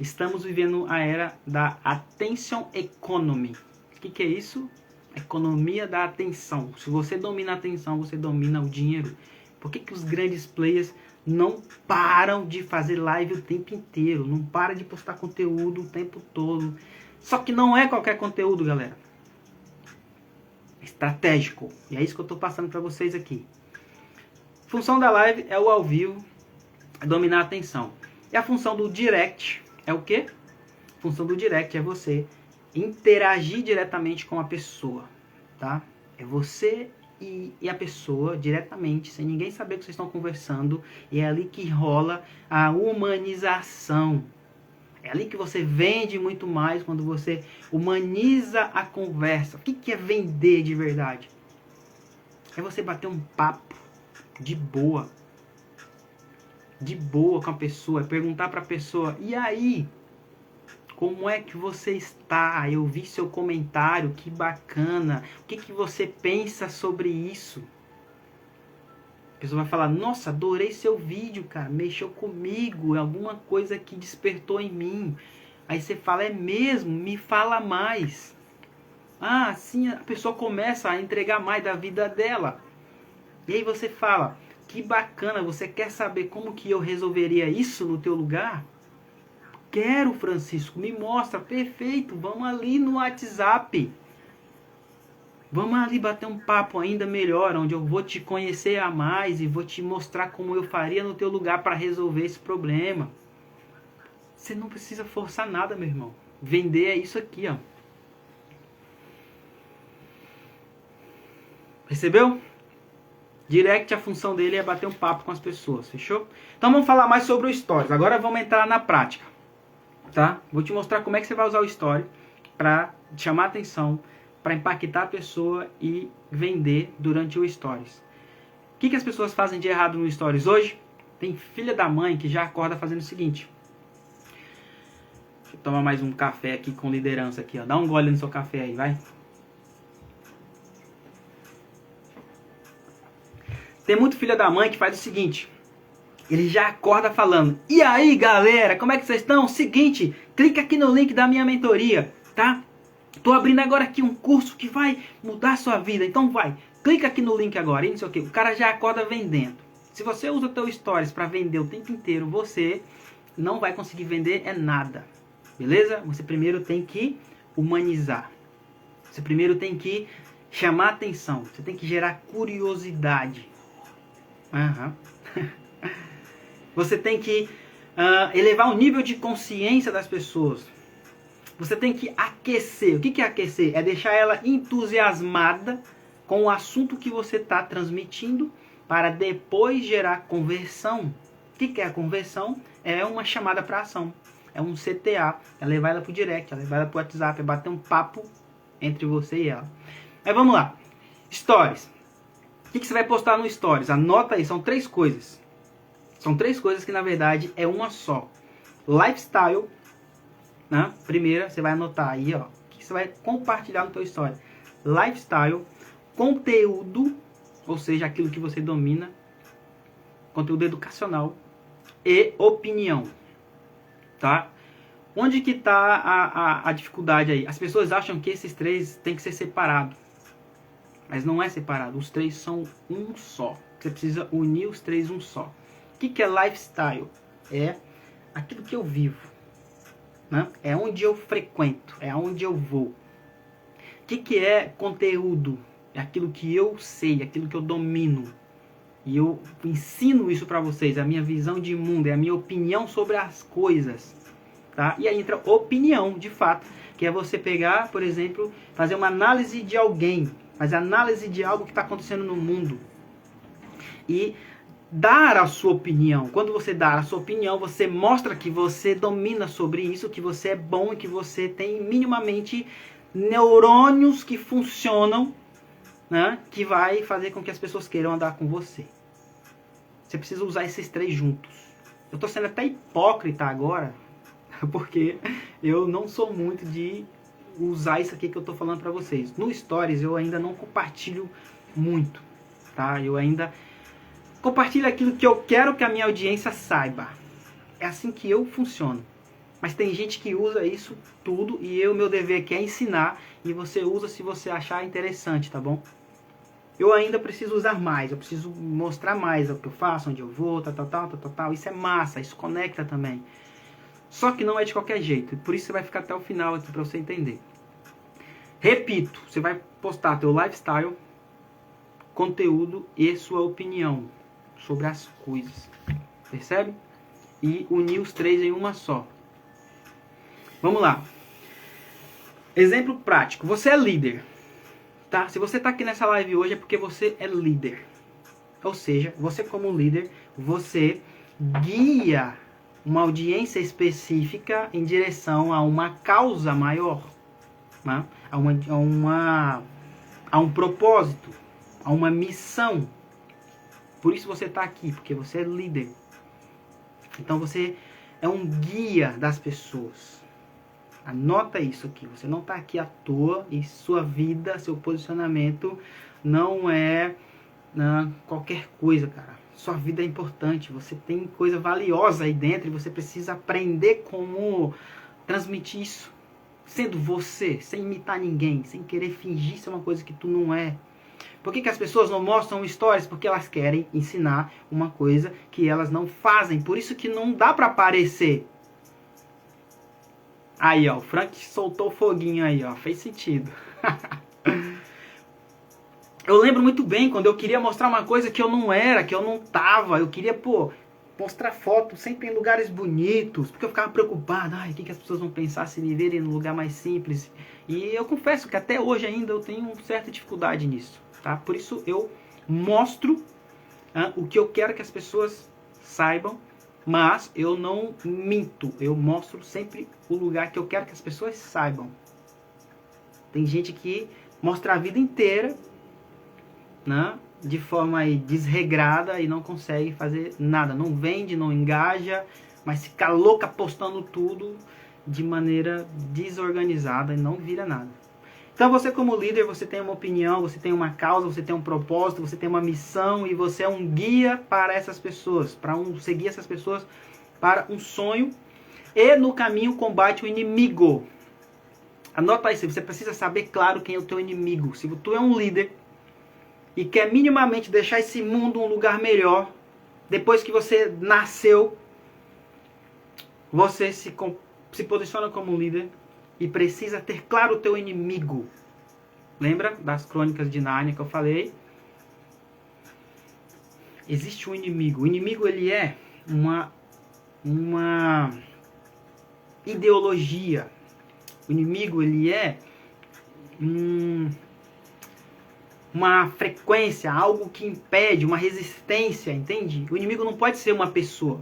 Estamos vivendo a era da attention economy. O que é isso? Economia da atenção. Se você domina a atenção, você domina o dinheiro. Por que os grandes players não param de fazer live o tempo inteiro? Não param de postar conteúdo o tempo todo. Só que não é qualquer conteúdo, galera. É estratégico. E é isso que eu estou passando para vocês aqui. Função da live é o ao vivo, é dominar a atenção. E a função do direct é o quê? A função do direct é você interagir diretamente com a pessoa, tá? É você e a pessoa diretamente, sem ninguém saber que vocês estão conversando, e é ali que rola a humanização. É ali que você vende muito mais, quando você humaniza a conversa. O que é vender de verdade? É você bater um papo de boa com a pessoa, é perguntar para a pessoa, e aí? Como é que você está? Eu vi seu comentário, que bacana. O que você pensa sobre isso? A pessoa vai falar, nossa, adorei seu vídeo, cara. Mexeu comigo, alguma coisa que despertou em mim. Aí você fala, é mesmo? Me fala mais. Ah, assim a pessoa começa a entregar mais da vida dela. E aí você fala, que bacana, você quer saber como que eu resolveria isso no teu lugar? Quero, Francisco, me mostra, perfeito, vamos ali no WhatsApp. Vamos ali bater um papo ainda melhor, onde eu vou te conhecer a mais e vou te mostrar como eu faria no teu lugar para resolver esse problema. Você não precisa forçar nada, meu irmão. Vender é isso aqui, ó. Percebeu? Direct, a função dele é bater um papo com as pessoas, fechou? Então vamos falar mais sobre o Stories. Agora vamos entrar na prática. Tá? Vou te mostrar como é que você vai usar o Story para chamar atenção, para impactar a pessoa e vender durante o Stories. O que as pessoas fazem de errado no Stories hoje? Tem filha da mãe que já acorda fazendo o seguinte. Deixa eu tomar mais um café aqui com liderança aqui, ó. Dá um gole no seu café aí, vai. Tem muito filha da mãe que faz o seguinte. Ele já acorda falando, e aí galera, como é que vocês estão? Seguinte, clica aqui no link da minha mentoria, tá? Tô abrindo agora aqui um curso que vai mudar a sua vida, então vai, clica aqui no link agora, e não sei o que. O cara já acorda vendendo. Se você usa o teu Stories para vender o tempo inteiro, você não vai conseguir vender nada, beleza? Você primeiro tem que humanizar. Você primeiro tem que chamar atenção, você tem que gerar curiosidade. Você tem que elevar o nível de consciência das pessoas. Você tem que aquecer. O que é aquecer? É deixar ela entusiasmada com o assunto que você está transmitindo para depois gerar conversão. O que é a conversão? É uma chamada para ação. É um CTA. É levar ela para o direct, é levar ela para o WhatsApp, é bater um papo entre você e ela. Aí vamos lá. Stories. O que você vai postar no Stories? Anota aí, são 3 coisas. São 3 coisas que na verdade é uma só. Lifestyle, né? Primeira, você vai anotar aí, ó. O que você vai compartilhar no teu Story? Lifestyle, conteúdo, ou seja, aquilo que você domina, conteúdo educacional e opinião, tá? Onde que tá a dificuldade aí? As pessoas acham que esses 3 tem que ser separado. Mas não é separado, os 3 são um só. Você precisa unir os 3 um só. O que é lifestyle? É aquilo que eu vivo, né? É onde eu frequento, é onde eu vou. O que é conteúdo? É aquilo que eu sei, aquilo que eu domino. E eu ensino isso para vocês, a minha visão de mundo, é a minha opinião sobre as coisas. Tá? E aí entra opinião, de fato, que é você pegar, por exemplo, fazer uma análise de alguém, fazer análise de algo que está acontecendo no mundo e dar a sua opinião. Quando você dá a sua opinião, você mostra que você domina sobre isso, que você é bom e que você tem minimamente neurônios que funcionam, né, que vai fazer com que as pessoas queiram andar com você. Você precisa usar esses 3 juntos. Eu estou sendo até hipócrita agora, porque eu não sou muito de usar isso aqui que eu estou falando para vocês. No Stories eu ainda não compartilho muito, tá? Eu ainda compartilho aquilo que eu quero que a minha audiência saiba. É assim que eu funciono. Mas tem gente que usa isso tudo e meu dever aqui é ensinar e você usa se você achar interessante, tá bom? Eu ainda preciso usar mais, eu preciso mostrar mais o que eu faço, onde eu vou, tal. Isso é massa, isso conecta também. Só que não é de qualquer jeito. Por isso você vai ficar até o final aqui para você entender. Repito, você vai postar teu lifestyle, conteúdo e sua opinião sobre as coisas. Percebe? E unir os 3 em uma só. Vamos lá. Exemplo prático. Você é líder. Tá? Se você está aqui nessa live hoje é porque você é líder. Ou seja, você como líder, você guia uma audiência específica em direção a uma causa maior, né? a um propósito, a uma missão. Por isso você está aqui, porque você é líder. Então você é um guia das pessoas. Anota isso aqui, você não está aqui à toa e sua vida, seu posicionamento não é qualquer coisa, cara. Sua vida é importante, você tem coisa valiosa aí dentro e você precisa aprender como transmitir isso. Sendo você, sem imitar ninguém, sem querer fingir ser uma coisa que tu não é. Por que as pessoas não mostram stories? Porque elas querem ensinar uma coisa que elas não fazem. Por isso que não dá para aparecer. Aí, ó, o Frank soltou o foguinho aí, ó, fez sentido. Eu lembro muito bem quando eu queria mostrar uma coisa que eu não era, que eu não tava. Eu queria, mostrar foto sempre em lugares bonitos, porque eu ficava preocupado. Ai, o que as pessoas vão pensar se me verem num lugar mais simples? E eu confesso que até hoje ainda eu tenho certa dificuldade nisso, tá? Por isso eu mostro o que eu quero que as pessoas saibam, mas eu não minto. Eu mostro sempre o lugar que eu quero que as pessoas saibam. Tem gente que mostra a vida inteira, né, de forma aí desregrada e não consegue fazer nada. Não vende, não engaja, mas fica louca postando tudo de maneira desorganizada e não vira nada. Então você como líder, você tem uma opinião, você tem uma causa, você tem um propósito, você tem uma missão e você é um guia para essas pessoas, seguir essas pessoas para um sonho e no caminho combate o inimigo. Anota isso, você precisa saber claro quem é o teu inimigo. Se tu é um líder e quer minimamente deixar esse mundo um lugar melhor, depois que você nasceu, você se posiciona como líder e precisa ter claro o teu inimigo. Lembra das crônicas de Nárnia que eu falei? Existe um inimigo. O inimigo, ele é uma ideologia. O inimigo, ele é uma frequência, algo que impede, uma resistência, entende? O inimigo não pode ser uma pessoa.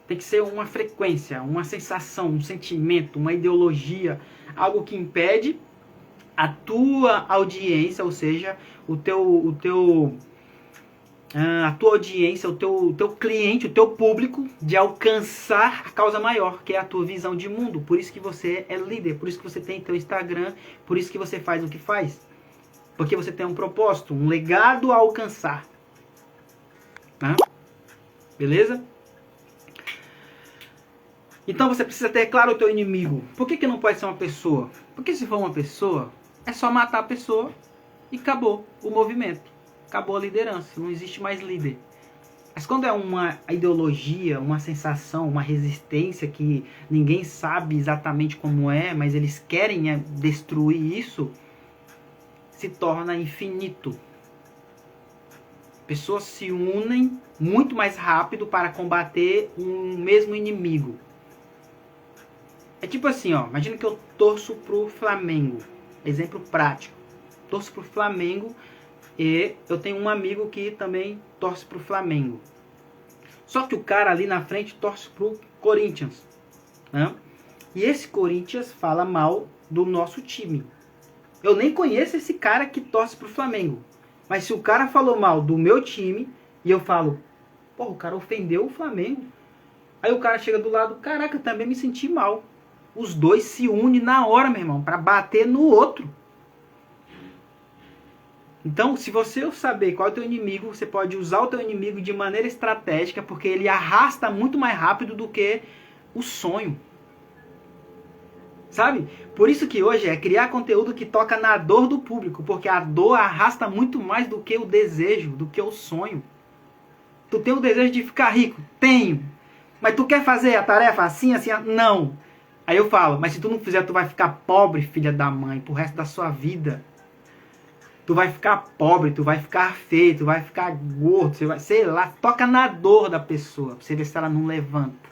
Tem que ser uma frequência, uma sensação, um sentimento, uma ideologia, algo que impede a tua audiência, ou seja, a tua audiência, o teu cliente, o teu público, de alcançar a causa maior, que é a tua visão de mundo. Por isso que você é líder, por isso que você tem teu Instagram, por isso que você faz o que faz. Porque você tem um propósito, um legado a alcançar. Tá? Beleza? Então você precisa ter claro o teu inimigo. Por que não pode ser uma pessoa? Porque se for uma pessoa, é só matar a pessoa e acabou o movimento. Acabou a liderança, não existe mais líder. Mas quando é uma ideologia, uma sensação, uma resistência que ninguém sabe exatamente como é, mas eles querem destruir isso, se torna infinito. Pessoas se unem muito mais rápido para combater um mesmo inimigo. É tipo assim, ó, imagina que eu torço pro Flamengo. Exemplo prático. Torço pro Flamengo e eu tenho um amigo que também torce pro Flamengo. Só que o cara ali na frente torce pro Corinthians, né? E esse Corinthians fala mal do nosso time. Eu nem conheço esse cara que torce pro Flamengo. Mas se o cara falou mal do meu time e eu falo, pô, o cara ofendeu o Flamengo. Aí o cara chega do lado, caraca, eu também me senti mal. Os dois se unem na hora, meu irmão, para bater no outro. Então, se você saber qual é o teu inimigo, você pode usar o teu inimigo de maneira estratégica, porque ele arrasta muito mais rápido do que o sonho. Sabe? Por isso que hoje é criar conteúdo que toca na dor do público, porque a dor arrasta muito mais do que o desejo, do que o sonho. Tu tem o desejo de ficar rico? Tenho. Mas tu quer fazer a tarefa assim, assim? Não. Aí eu falo, mas se tu não fizer, tu vai ficar pobre, filha da mãe, pro resto da sua vida. Tu vai ficar pobre, tu vai ficar feio, tu vai ficar gordo, você vai, sei lá, toca na dor da pessoa, pra você ver se ela não levanta.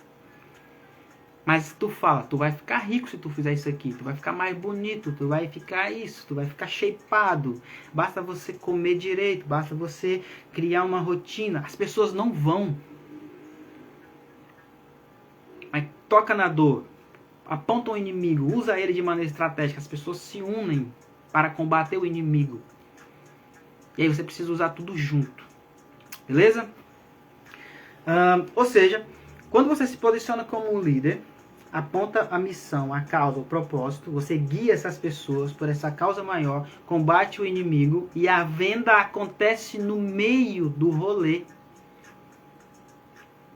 Mas tu fala, tu vai ficar rico se tu fizer isso aqui, tu vai ficar mais bonito, tu vai ficar isso, tu vai ficar shapeado. Basta você comer direito, basta você criar uma rotina. As pessoas não vão. Mas toca na dor, aponta o inimigo, usa ele de maneira estratégica. As pessoas se unem para combater o inimigo. E aí você precisa usar tudo junto. Beleza? Ou seja, quando você se posiciona como um líder, aponta a missão, a causa, o propósito, você guia essas pessoas por essa causa maior, combate o inimigo e a venda acontece no meio do rolê.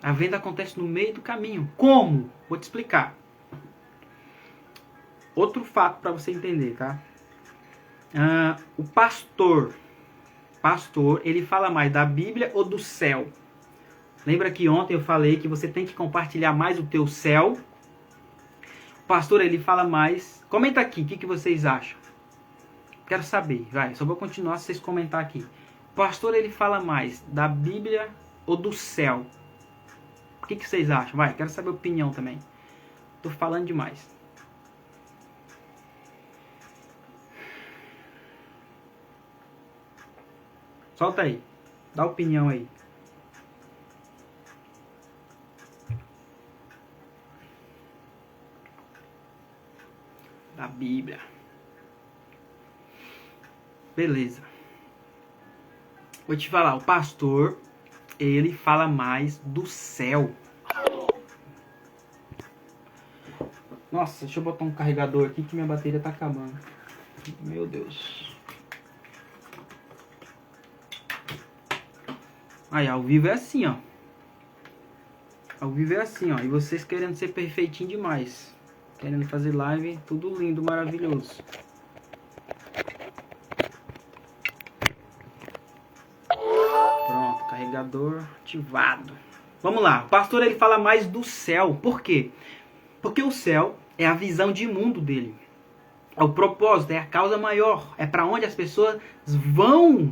A venda acontece no meio do caminho. Como? Vou te explicar. Outro fato para você entender, tá? O pastor, ele fala mais da Bíblia ou do céu? Lembra que ontem eu falei que você tem que compartilhar mais o teu céu? O pastor, ele fala mais. Comenta aqui, o que vocês acham? Quero saber, vai. Só vou continuar se vocês comentarem aqui. O pastor, ele fala mais da Bíblia ou do céu? O que vocês acham? Vai, quero saber a opinião também. Tô falando demais. Solta aí. Dá a opinião aí. Da Bíblia. Beleza. Vou te falar, o pastor, ele fala mais do céu. Nossa, deixa eu botar um carregador aqui que minha bateria tá acabando. Meu Deus. Aí, ao vivo é assim, ó. Ao vivo é assim, ó. E vocês querendo ser perfeitinho demais. Querendo fazer live, tudo lindo, maravilhoso. Pronto, carregador ativado. Vamos lá. O pastor, ele fala mais do céu. Por quê? Porque o céu é a visão de mundo dele. É o propósito, é a causa maior. É para onde as pessoas vão.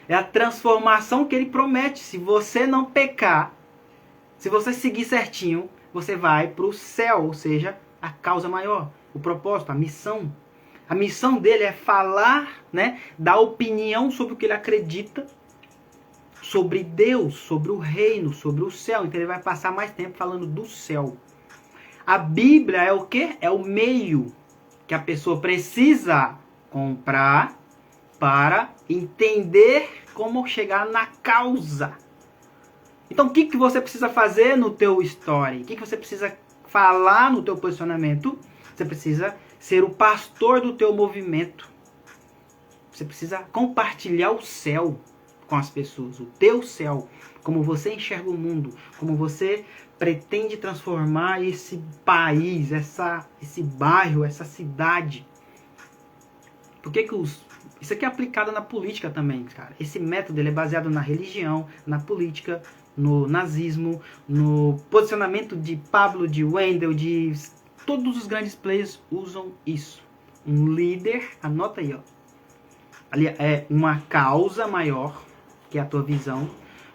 É a transformação que ele promete. Se você não pecar, se você seguir certinho, você vai para o céu. Ou seja, a causa maior, o propósito, a missão. A missão dele é falar, né, dar opinião sobre o que ele acredita, sobre Deus, sobre o reino, sobre o céu. Então ele vai passar mais tempo falando do céu. A Bíblia é o quê? É o meio. que a pessoa precisa comprar para entender como chegar na causa. Então, o que você precisa fazer no teu story? O que você precisa falar no teu posicionamento? Você precisa ser o pastor do teu movimento. Você precisa compartilhar o céu com as pessoas, o teu céu, como você enxerga o mundo, como você pretende transformar esse país, esse bairro, essa cidade. Por que isso aqui é aplicado na política também, cara. Esse método ele é baseado na religião, na política, no nazismo, no posicionamento de Pablo, de Wendell, de todos os grandes players usam isso. Um líder, anota aí, ó. Ali é uma causa maior, que é a tua visão.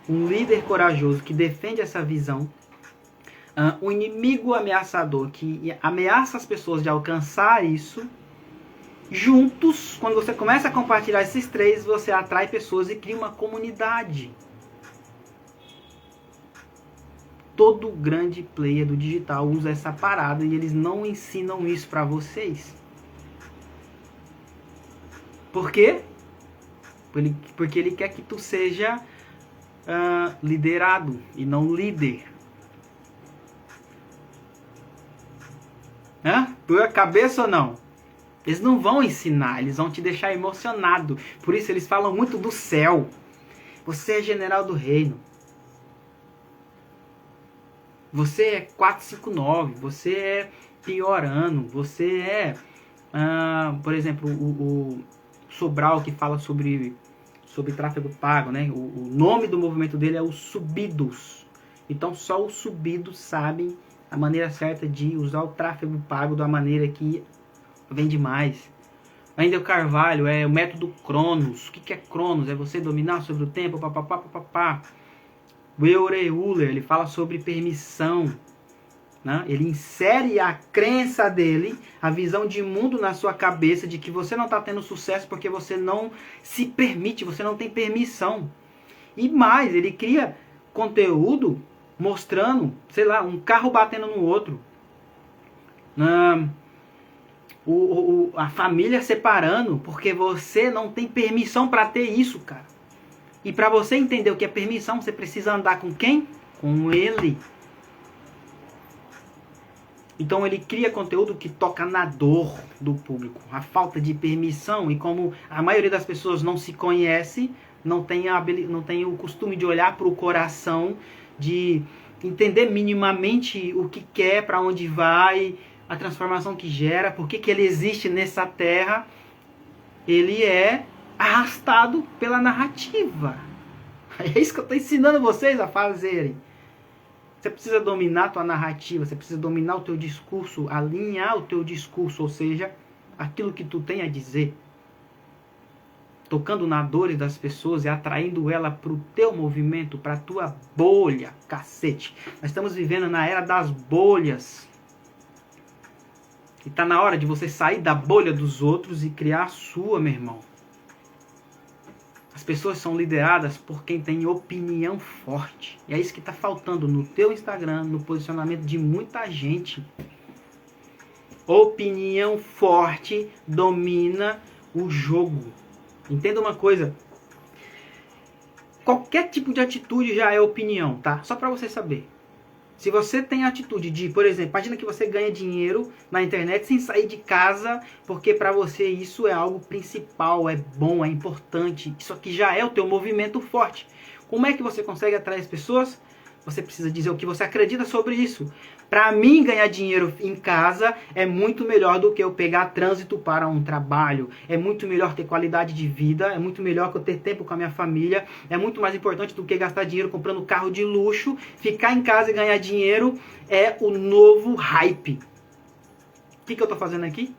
Um líder corajoso que defende essa visão. Um inimigo ameaçador que ameaça as pessoas de alcançar isso. Juntos, quando você começa a compartilhar esses três, você atrai pessoas e cria uma comunidade. Todo grande player do digital usa essa parada e eles não ensinam isso para vocês. Por quê? Porque ele quer que tu seja liderado e não líder. Por a cabeça ou não? Eles não vão ensinar, eles vão te deixar emocionado. Por isso eles falam muito do céu. Você é general do reino. Você é 459, você é piorano, você é, por exemplo, o Sobral que fala sobre tráfego pago, né? O nome do movimento dele é os subidos. Então só os subidos sabem a maneira certa de usar o tráfego pago da maneira que vende mais. Ainda o Carvalho é o método Cronos. O que é Cronos? É você dominar sobre o tempo, papapá, papapá. O Euler, ele fala sobre permissão. Né? Ele insere a crença dele, a visão de mundo na sua cabeça de que você não está tendo sucesso porque você não se permite, você não tem permissão. E mais, ele cria conteúdo mostrando, sei lá, um carro batendo no outro. A família separando porque você não tem permissão para ter isso, cara. E para você entender o que é permissão, você precisa andar com quem? Com ele. Então ele cria conteúdo que toca na dor do público, a falta de permissão. E como a maioria das pessoas não se conhece, não tem o costume de olhar para o coração, de entender minimamente o que quer, para onde vai, a transformação que gera, por que ele existe nessa terra, ele é arrastado pela narrativa. É isso que eu estou ensinando vocês a fazerem. Você precisa dominar a tua narrativa, você precisa dominar o teu discurso, alinhar o teu discurso, ou seja, aquilo que tu tem a dizer. Tocando na dor das pessoas e atraindo ela para o teu movimento, para a tua bolha, cacete. Nós estamos vivendo na era das bolhas. E está na hora de você sair da bolha dos outros e criar a sua, meu irmão. As pessoas são lideradas por quem tem opinião forte. E é isso que está faltando no teu Instagram, no posicionamento de muita gente. Opinião forte domina o jogo. Entenda uma coisa. Qualquer tipo de atitude já é opinião, tá? Só para você saber. Se você tem a atitude de, por exemplo, imagina que você ganha dinheiro na internet sem sair de casa, porque para você isso é algo principal, é bom, é importante. Isso aqui já é o teu movimento forte. Como é que você consegue atrair as pessoas? Você precisa dizer o que você acredita sobre isso. Para mim, ganhar dinheiro em casa é muito melhor do que eu pegar trânsito para um trabalho. É muito melhor ter qualidade de vida. É muito melhor que eu ter tempo com a minha família. É muito mais importante do que gastar dinheiro comprando carro de luxo. Ficar em casa e ganhar dinheiro é o novo hype. O que eu estou fazendo aqui?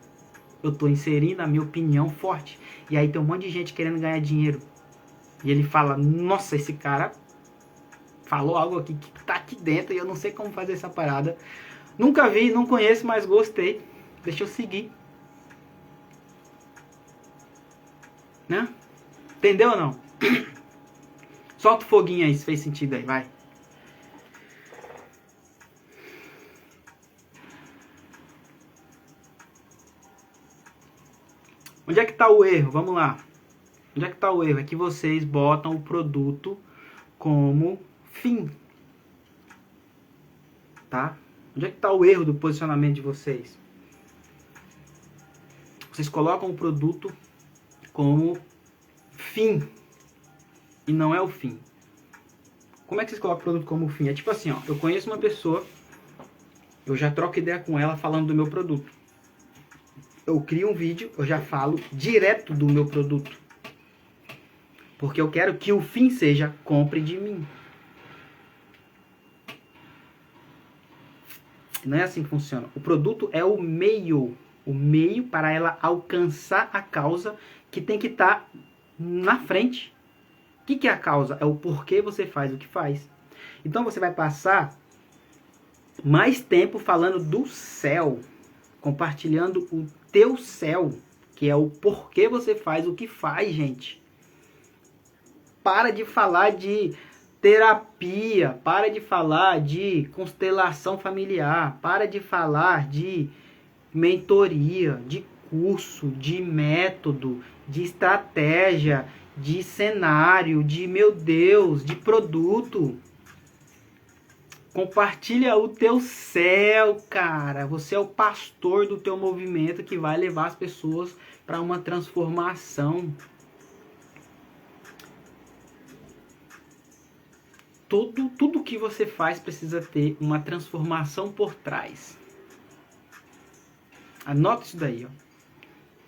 Eu estou inserindo a minha opinião forte. E aí tem um monte de gente querendo ganhar dinheiro. E ele fala, nossa, esse cara falou algo aqui que tá aqui dentro e eu não sei como fazer essa parada. Nunca vi, não conheço, mas gostei. Deixa eu seguir. Né? Entendeu ou não? Solta o foguinho aí, se fez sentido aí, vai. Onde é que está o erro? Vamos lá. Onde é que está o erro? É que vocês botam o produto como fim. Tá? Onde é que está o erro do posicionamento de vocês? Vocês colocam o produto como fim. E não é o fim. Como é que vocês colocam o produto como fim? É tipo assim, ó. Eu conheço uma pessoa, eu já troco ideia com ela falando do meu produto. Eu crio um vídeo, eu já falo direto do meu produto. Porque eu quero que o fim seja compre de mim. Não é assim que funciona. O produto é o meio para ela alcançar a causa que tem que estar na frente. O que é a causa? É o porquê você faz o que faz. Então você vai passar mais tempo falando do céu, compartilhando o teu céu, que é o porquê você faz o que faz, gente. Para de falar de terapia, para de falar de constelação familiar, para de falar de mentoria, de curso, de método, de estratégia, de cenário, de meu Deus, de produto. Compartilha o teu céu, cara. Você é o pastor do teu movimento que vai levar as pessoas para uma transformação. Tudo que você faz precisa ter uma transformação por trás. Anota isso daí, ó.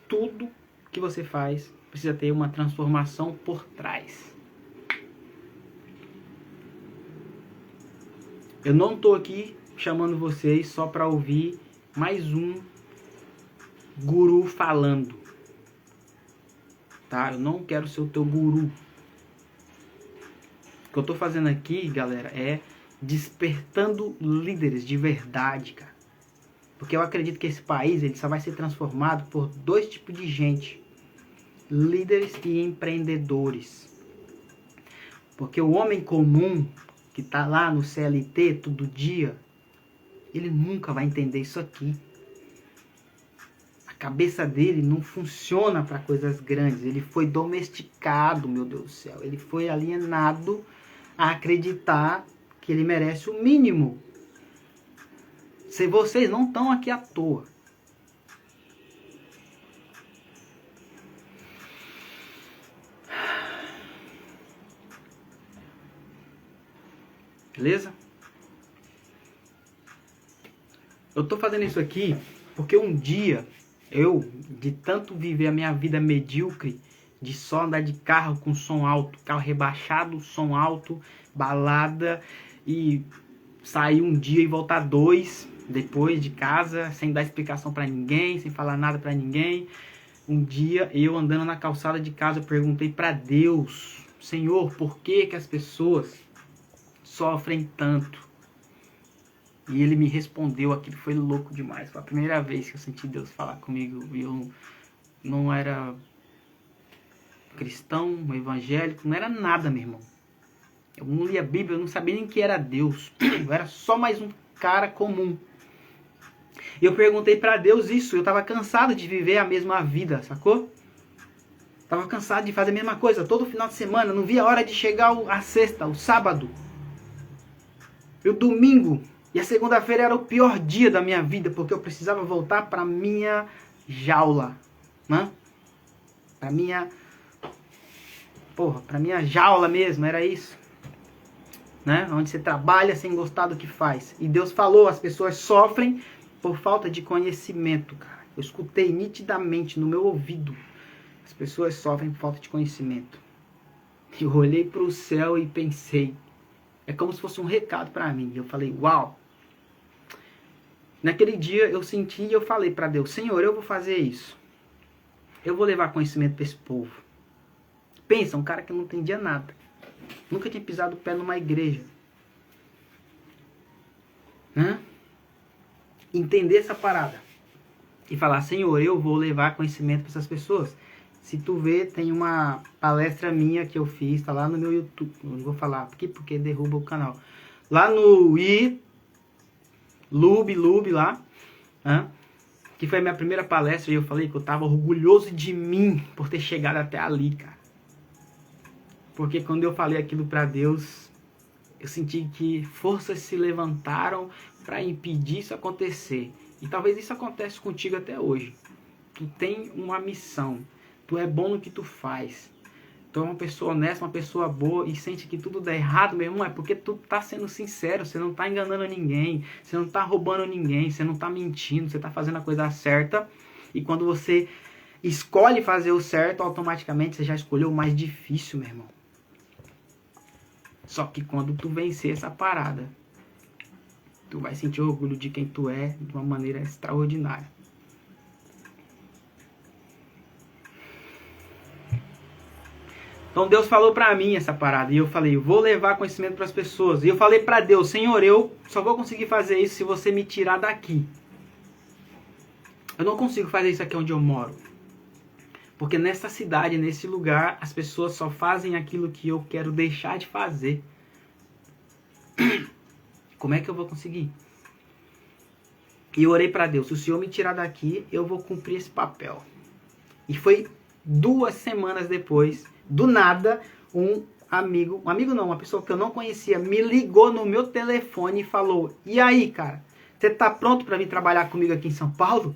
Tudo que você faz precisa ter uma transformação por trás. Eu não estou aqui chamando vocês só para ouvir mais um guru falando. Tá? Eu não quero ser o teu guru. O que eu estou fazendo aqui, galera, é despertando líderes de verdade, cara. Porque eu acredito que esse país ele só vai ser transformado por dois tipos de gente. Líderes e empreendedores. Porque o homem comum, que está lá no CLT todo dia, ele nunca vai entender isso aqui. A cabeça dele não funciona para coisas grandes. Ele foi domesticado, meu Deus do céu. Ele foi alienado a acreditar que ele merece o mínimo. Se vocês não estão aqui à toa. Beleza? Eu tô fazendo isso aqui porque um dia eu, de tanto viver a minha vida medíocre, de só andar de carro com som alto, carro rebaixado, som alto, balada, e sair um dia e voltar dois depois de casa, sem dar explicação pra ninguém, sem falar nada pra ninguém. Um dia eu andando na calçada de casa, eu perguntei pra Deus: Senhor, por que as pessoas sofrem tanto? E ele me respondeu. Aquilo foi louco demais. Foi a primeira vez que eu senti Deus falar comigo. E eu não era cristão, evangélico, não era nada, meu irmão. Eu não lia a Bíblia, eu não sabia nem que era Deus. Eu era só mais um cara comum. E eu perguntei pra Deus isso. Eu tava cansado de viver a mesma vida, sacou? Tava cansado de fazer a mesma coisa todo final de semana. Não via a hora de chegar a sexta, o sábado. E o domingo e a segunda-feira era o pior dia da minha vida, porque eu precisava voltar para minha jaula, né? Para minha jaula mesmo, era isso, né? Onde você trabalha sem gostar do que faz. E Deus falou, as pessoas sofrem por falta de conhecimento, cara. Eu escutei nitidamente no meu ouvido. As pessoas sofrem por falta de conhecimento. Eu olhei para o céu e pensei, é como se fosse um recado para mim. Eu falei, uau. Naquele dia eu senti e eu falei para Deus, Senhor, eu vou fazer isso. Eu vou levar conhecimento para esse povo. Pensa, um cara que não entendia nada. Nunca tinha pisado o pé numa igreja. Né? Entender essa parada. E falar, Senhor, eu vou levar conhecimento para essas pessoas. Se tu vê, tem uma palestra minha que eu fiz, tá lá no meu YouTube. Não vou falar aqui porque derruba o canal. Lá no Lube lá, né? que foi a minha primeira palestra, e eu falei que eu estava orgulhoso de mim por ter chegado até ali, cara. Porque quando eu falei aquilo para Deus, eu senti que forças se levantaram para impedir isso acontecer. E talvez isso aconteça contigo até hoje. Tu tem uma missão, tu é bom no que tu faz. Tu é uma pessoa honesta, uma pessoa boa e sente que tudo dá errado, meu irmão, é porque tu tá sendo sincero, você não tá enganando ninguém, você não tá roubando ninguém, você não tá mentindo, você tá fazendo a coisa certa. E quando você escolhe fazer o certo, automaticamente você já escolheu o mais difícil, meu irmão. Só que quando tu vencer essa parada, tu vai sentir orgulho de quem tu é de uma maneira extraordinária. Então Deus falou pra mim essa parada, e eu falei, eu vou levar conhecimento para as pessoas. E eu falei pra Deus, Senhor, eu só vou conseguir fazer isso se você me tirar daqui. Eu não consigo fazer isso aqui onde eu moro. Porque nessa cidade, nesse lugar, as pessoas só fazem aquilo que eu quero deixar de fazer. Como é que eu vou conseguir? E eu orei pra Deus, se o Senhor me tirar daqui, eu vou cumprir esse papel. E foi 2 semanas depois, do nada, uma pessoa que eu não conhecia, me ligou no meu telefone e falou, e aí, cara, você tá pronto pra vir trabalhar comigo aqui em São Paulo?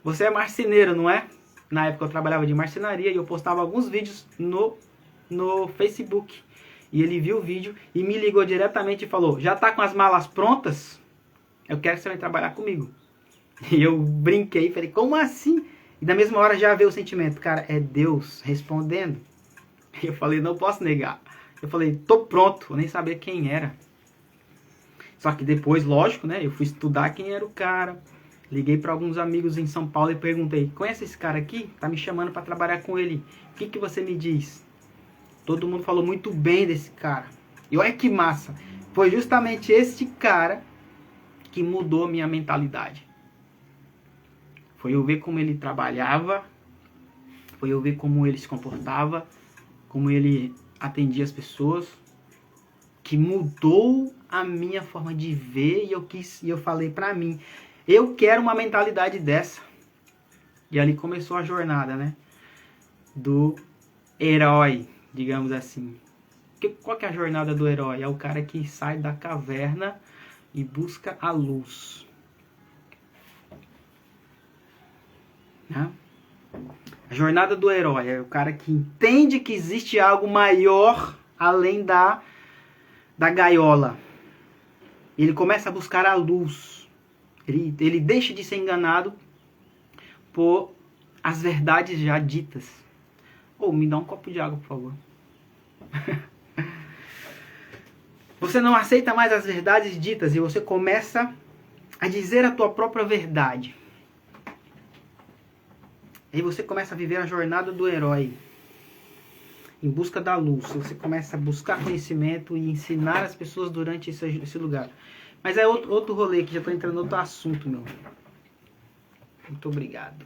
Você é marceneiro, não é? Na época eu trabalhava de marcenaria e eu postava alguns vídeos no Facebook. E ele viu o vídeo e me ligou diretamente e falou, já tá com as malas prontas? Eu quero que você venha trabalhar comigo. E eu brinquei e falei, como assim? E na mesma hora já veio o sentimento, cara, é Deus respondendo. E eu falei, não posso negar. Eu falei, tô pronto, eu nem sabia quem era. Só que depois, lógico, né, eu fui estudar quem era o cara. Liguei para alguns amigos em São Paulo e perguntei, conhece esse cara aqui? Tá me chamando para trabalhar com ele. O que você me diz? Todo mundo falou muito bem desse cara. E olha que massa. Foi justamente esse cara que mudou minha mentalidade. Foi eu ver como ele trabalhava, foi eu ver como ele se comportava, como ele atendia as pessoas, que mudou a minha forma de ver e eu falei pra mim, eu quero uma mentalidade dessa. E ali começou a jornada, né? Do herói, digamos assim. Qual que é a jornada do herói? É o cara que sai da caverna e busca a luz. Né? A jornada do herói é o cara que entende que existe algo maior além da gaiola. Ele começa a buscar a luz. Ele deixa de ser enganado por as verdades já ditas. Me dá um copo de água, por favor. Você não aceita mais as verdades ditas e você começa a dizer a tua própria verdade. Aí você começa a viver a jornada do herói em busca da luz. Você começa a buscar conhecimento e ensinar as pessoas durante esse lugar. Mas é outro rolê que já estou entrando em outro assunto, meu. Muito obrigado.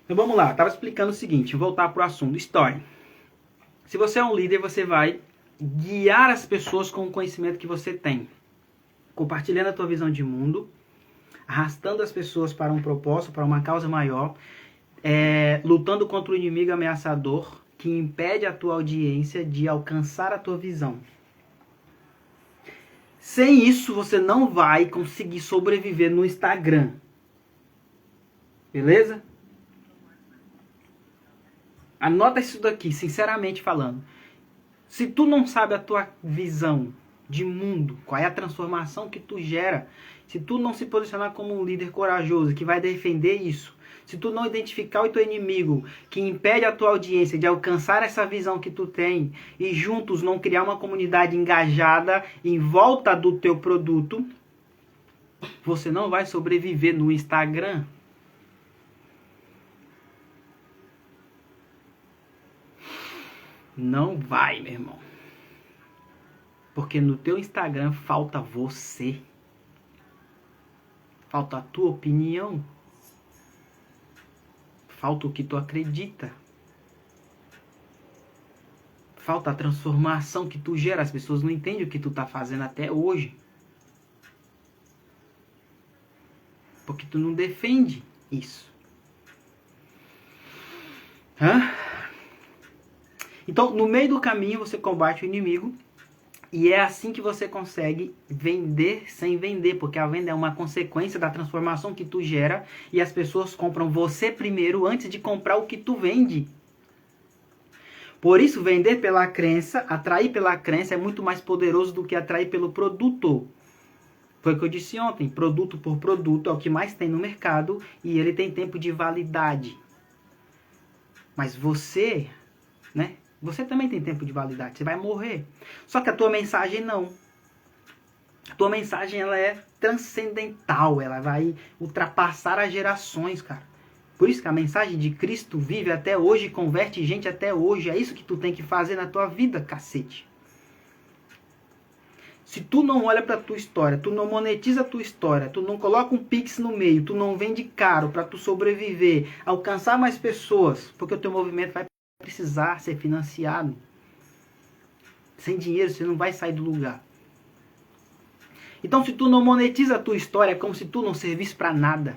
Então vamos lá, estava explicando o seguinte, voltar para o assunto, história. Se você é um líder, você vai guiar as pessoas com o conhecimento que você tem. Compartilhando a tua visão de mundo, arrastando as pessoas para um propósito, para uma causa maior, lutando contra o inimigo ameaçador que impede a tua audiência de alcançar a tua visão. Sem isso, você não vai conseguir sobreviver no Instagram. Beleza? Anota isso daqui, sinceramente falando. Se tu não sabe a tua visão de mundo, qual é a transformação que tu gera, se tu não se posicionar como um líder corajoso que vai defender isso, se tu não identificar o teu inimigo que impede a tua audiência de alcançar essa visão que tu tem e juntos não criar uma comunidade engajada em volta do teu produto, você não vai sobreviver no Instagram. Não vai, meu irmão. Porque no teu Instagram falta você. Falta a tua opinião. Falta o que tu acredita. Falta a transformação que tu gera. As pessoas não entendem o que tu tá fazendo até hoje. Porque tu não defende isso. Então, no meio do caminho, você combate o inimigo. E é assim que você consegue vender sem vender. Porque a venda é uma consequência da transformação que tu gera. E as pessoas compram você primeiro antes de comprar o que tu vende. Por isso, vender pela crença, atrair pela crença é muito mais poderoso do que atrair pelo produto. Foi o que eu disse ontem. Produto por produto é o que mais tem no mercado e ele tem tempo de validade. Mas você, né? Você também tem tempo de validade. Você vai morrer. Só que a tua mensagem não. A tua mensagem ela é transcendental. Ela vai ultrapassar as gerações, cara. Por isso que a mensagem de Cristo vive até hoje, converte gente até hoje. É isso que tu tem que fazer na tua vida, cacete. Se tu não olha pra tua história, tu não monetiza a tua história, tu não coloca um Pix no meio, tu não vende caro pra tu sobreviver, alcançar mais pessoas, porque o teu movimento vai precisar ser financiado. Sem dinheiro você não vai sair do lugar. Então se tu não monetiza a tua história, é como se tu não servisse pra nada.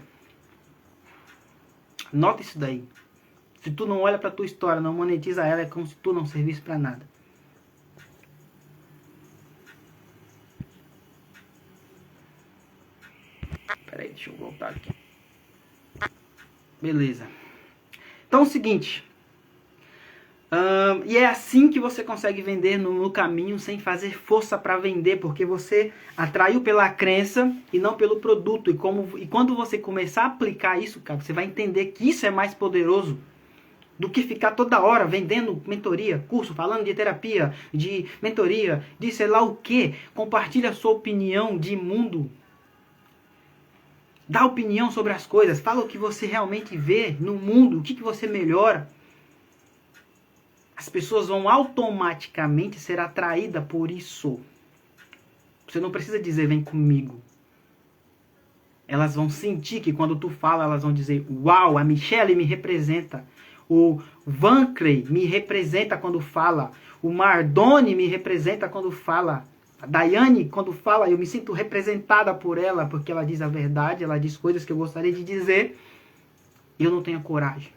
Nota isso daí. Se tu não olha pra tua história, não monetiza ela, é como se tu não servisse pra nada. Peraí, deixa eu voltar aqui. Beleza. Então é o seguinte. E é assim que você consegue vender no caminho sem fazer força para vender, porque você atraiu pela crença e não pelo produto. E quando você começar a aplicar isso, cara, você vai entender que isso é mais poderoso do que ficar toda hora vendendo mentoria, curso, falando de terapia, de mentoria, de sei lá o que. Compartilha a sua opinião de mundo. Dá opinião sobre as coisas. Fala o que você realmente vê no mundo, o que você melhora. As pessoas vão automaticamente ser atraídas por isso. Você não precisa dizer, vem comigo. Elas vão sentir que quando tu fala, elas vão dizer, uau, a Michelle me representa. O Vancrey me representa quando fala. O Mardoni me representa quando fala. A Daiane, quando fala, eu me sinto representada por ela, porque ela diz a verdade, ela diz coisas que eu gostaria de dizer. E eu não tenho coragem.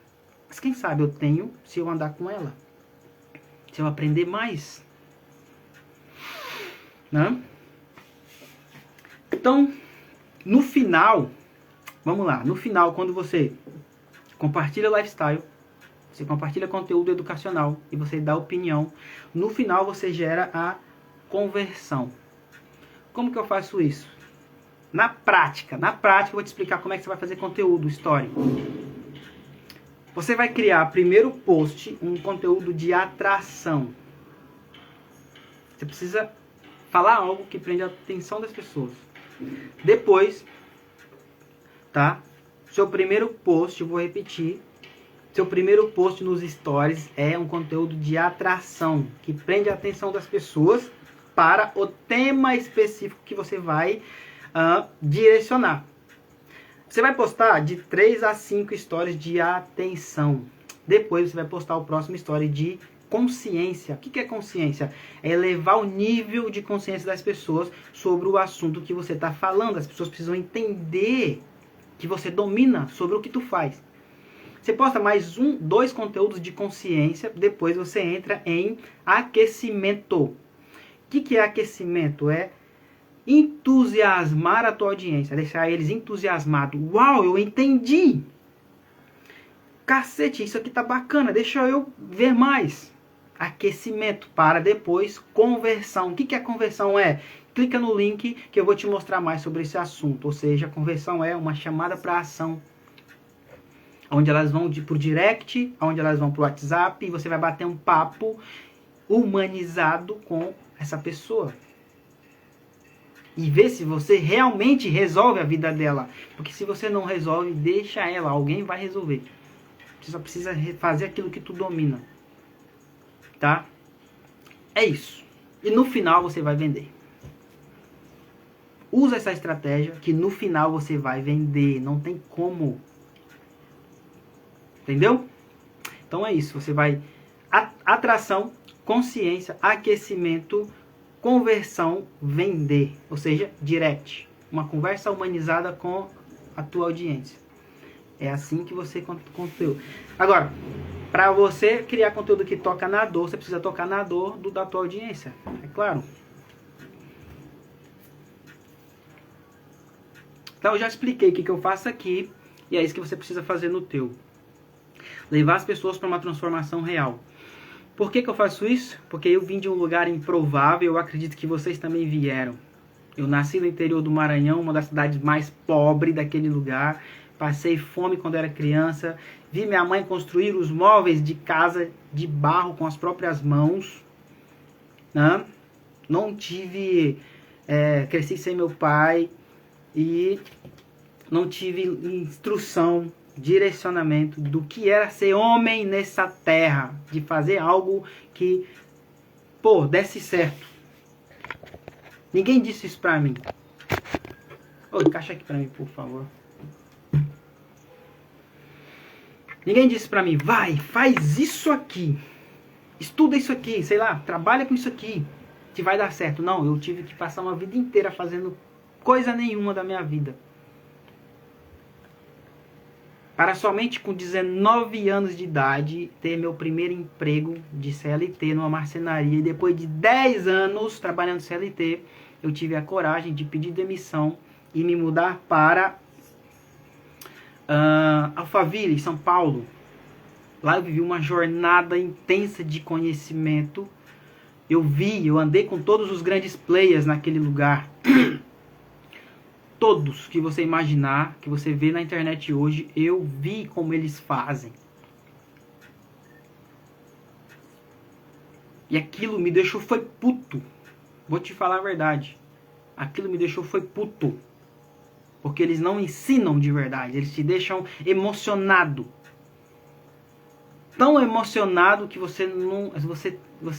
Mas quem sabe eu tenho se eu andar com ela. Se eu aprender mais. Né? Então, no final, vamos lá, no final, quando você compartilha lifestyle, você compartilha conteúdo educacional e você dá opinião, no final você gera a conversão. Como que eu faço isso? Na prática eu vou te explicar como é que você vai fazer conteúdo, história. Você vai criar, primeiro post, um conteúdo de atração. Você precisa falar algo que prende a atenção das pessoas. Depois, tá? Seu primeiro post, eu vou repetir. Seu primeiro post nos stories é um conteúdo de atração, que prende a atenção das pessoas para o tema específico que você vai direcionar. Você vai postar de 3 a 5 stories de atenção. Depois você vai postar o próximo story de consciência. O que é consciência? É elevar o nível de consciência das pessoas sobre o assunto que você está falando. As pessoas precisam entender que você domina sobre o que tu faz. Você posta mais 2 conteúdos de consciência. Depois você entra em aquecimento. O que é aquecimento? É entusiasmar a tua audiência, deixar eles entusiasmados. Uau, eu entendi! Cacete, isso aqui tá bacana, deixa eu ver mais. Aquecimento, para depois conversão. O que é conversão? Clica no link que eu vou te mostrar mais sobre esse assunto. Ou seja, a conversão é uma chamada para ação. Onde elas vão pro direct, onde elas vão pro WhatsApp, e você vai bater um papo humanizado com essa pessoa. E ver se você realmente resolve a vida dela. Porque se você não resolve, deixa ela. Alguém vai resolver. Você só precisa fazer aquilo que tu domina. Tá? É isso. E no final você vai vender. Usa essa estratégia que no final você vai vender. Não tem como. Entendeu? Então é isso. Você vai... Atração, consciência, aquecimento, conversão, vender. Ou seja, direct. Uma conversa humanizada com a tua audiência. É assim que você conteúdo. Agora, para você criar conteúdo que toca na dor, você precisa tocar na dor da tua audiência. É claro. Então eu já expliquei o que eu faço aqui. E é isso que você precisa fazer no teu. Levar as pessoas para uma transformação real. Por que eu faço isso? Porque eu vim de um lugar improvável. Eu acredito que vocês também vieram. Eu nasci no interior do Maranhão, uma das cidades mais pobres daquele lugar. Passei fome quando era criança. Vi minha mãe construir os móveis de casa de barro com as próprias mãos. Né? Não tive... cresci sem meu pai. E não tive instrução, direcionamento do que era ser homem nessa terra. De fazer algo que, desse certo. Ninguém disse isso pra mim. Encaixa aqui pra mim, por favor. Ninguém disse pra mim, vai, faz isso aqui. Estuda isso aqui, sei lá, trabalha com isso aqui. Que vai dar certo. Não, eu tive que passar uma vida inteira fazendo coisa nenhuma da minha vida. Para somente com 19 anos de idade ter meu primeiro emprego de CLT numa marcenaria. E depois de 10 anos trabalhando CLT, eu tive a coragem de pedir demissão e me mudar para Alphaville, São Paulo. Lá eu vivi uma jornada intensa de conhecimento. Eu andei com todos os grandes players naquele lugar. Todos que você imaginar, que você vê na internet hoje, eu vi como eles fazem. E aquilo me deixou foi puto. Vou te falar a verdade. Aquilo me deixou foi puto. Porque eles não ensinam de verdade. Eles te deixam emocionado. Tão emocionado que você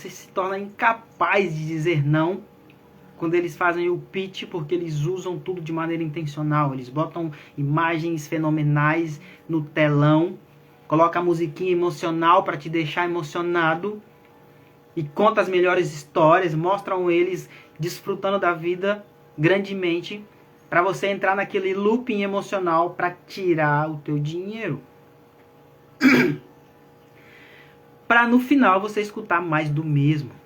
se torna incapaz de dizer não. Quando eles fazem o pitch, porque eles usam tudo de maneira intencional. Eles botam imagens fenomenais no telão. Coloca a musiquinha emocional para te deixar emocionado. E conta as melhores histórias. Mostram eles desfrutando da vida grandemente. Para você entrar naquele looping emocional para tirar o teu dinheiro. Para no final você escutar mais do mesmo.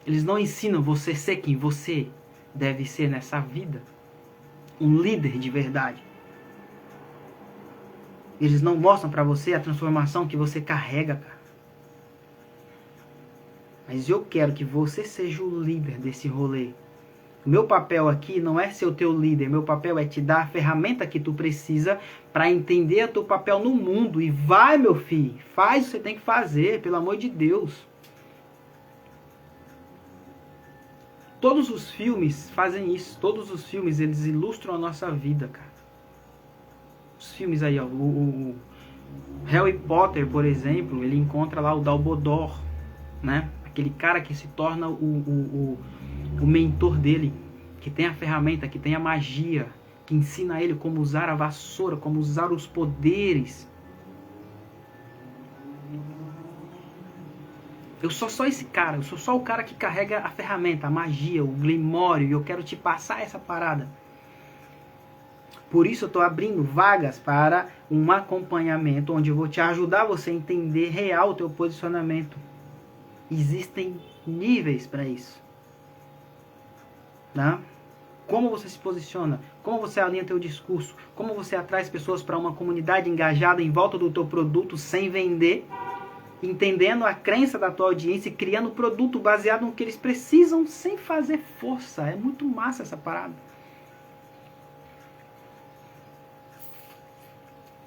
Eles não ensinam você a ser quem você deve ser nessa vida. Um líder de verdade. Eles não mostram para você a transformação que você carrega, cara. Mas eu quero que você seja o líder desse rolê. O meu papel aqui não é ser o teu líder. Meu papel é te dar a ferramenta que tu precisa para entender o teu papel no mundo. E vai, meu filho. Faz o que você tem que fazer, pelo amor de Deus. Todos os filmes fazem isso. Todos os filmes, eles ilustram a nossa vida, cara. Os filmes aí, ó. O Harry Potter, por exemplo, ele encontra lá o Dumbledore, né? Aquele cara que se torna o mentor dele. Que tem a ferramenta, que tem a magia. Que ensina ele como usar a vassoura, como usar os poderes. Eu sou só esse cara, eu sou só o cara que carrega a ferramenta, a magia, o glimório, e eu quero te passar essa parada. Por isso eu estou abrindo vagas para um acompanhamento, onde eu vou te ajudar você a entender real o teu posicionamento. Existem níveis para isso. Tá? Como você se posiciona, como você alinha teu discurso, como você atrai as pessoas para uma comunidade engajada em volta do teu produto sem vender, entendendo a crença da tua audiência e criando um produto baseado no que eles precisam sem fazer força. É muito massa essa parada.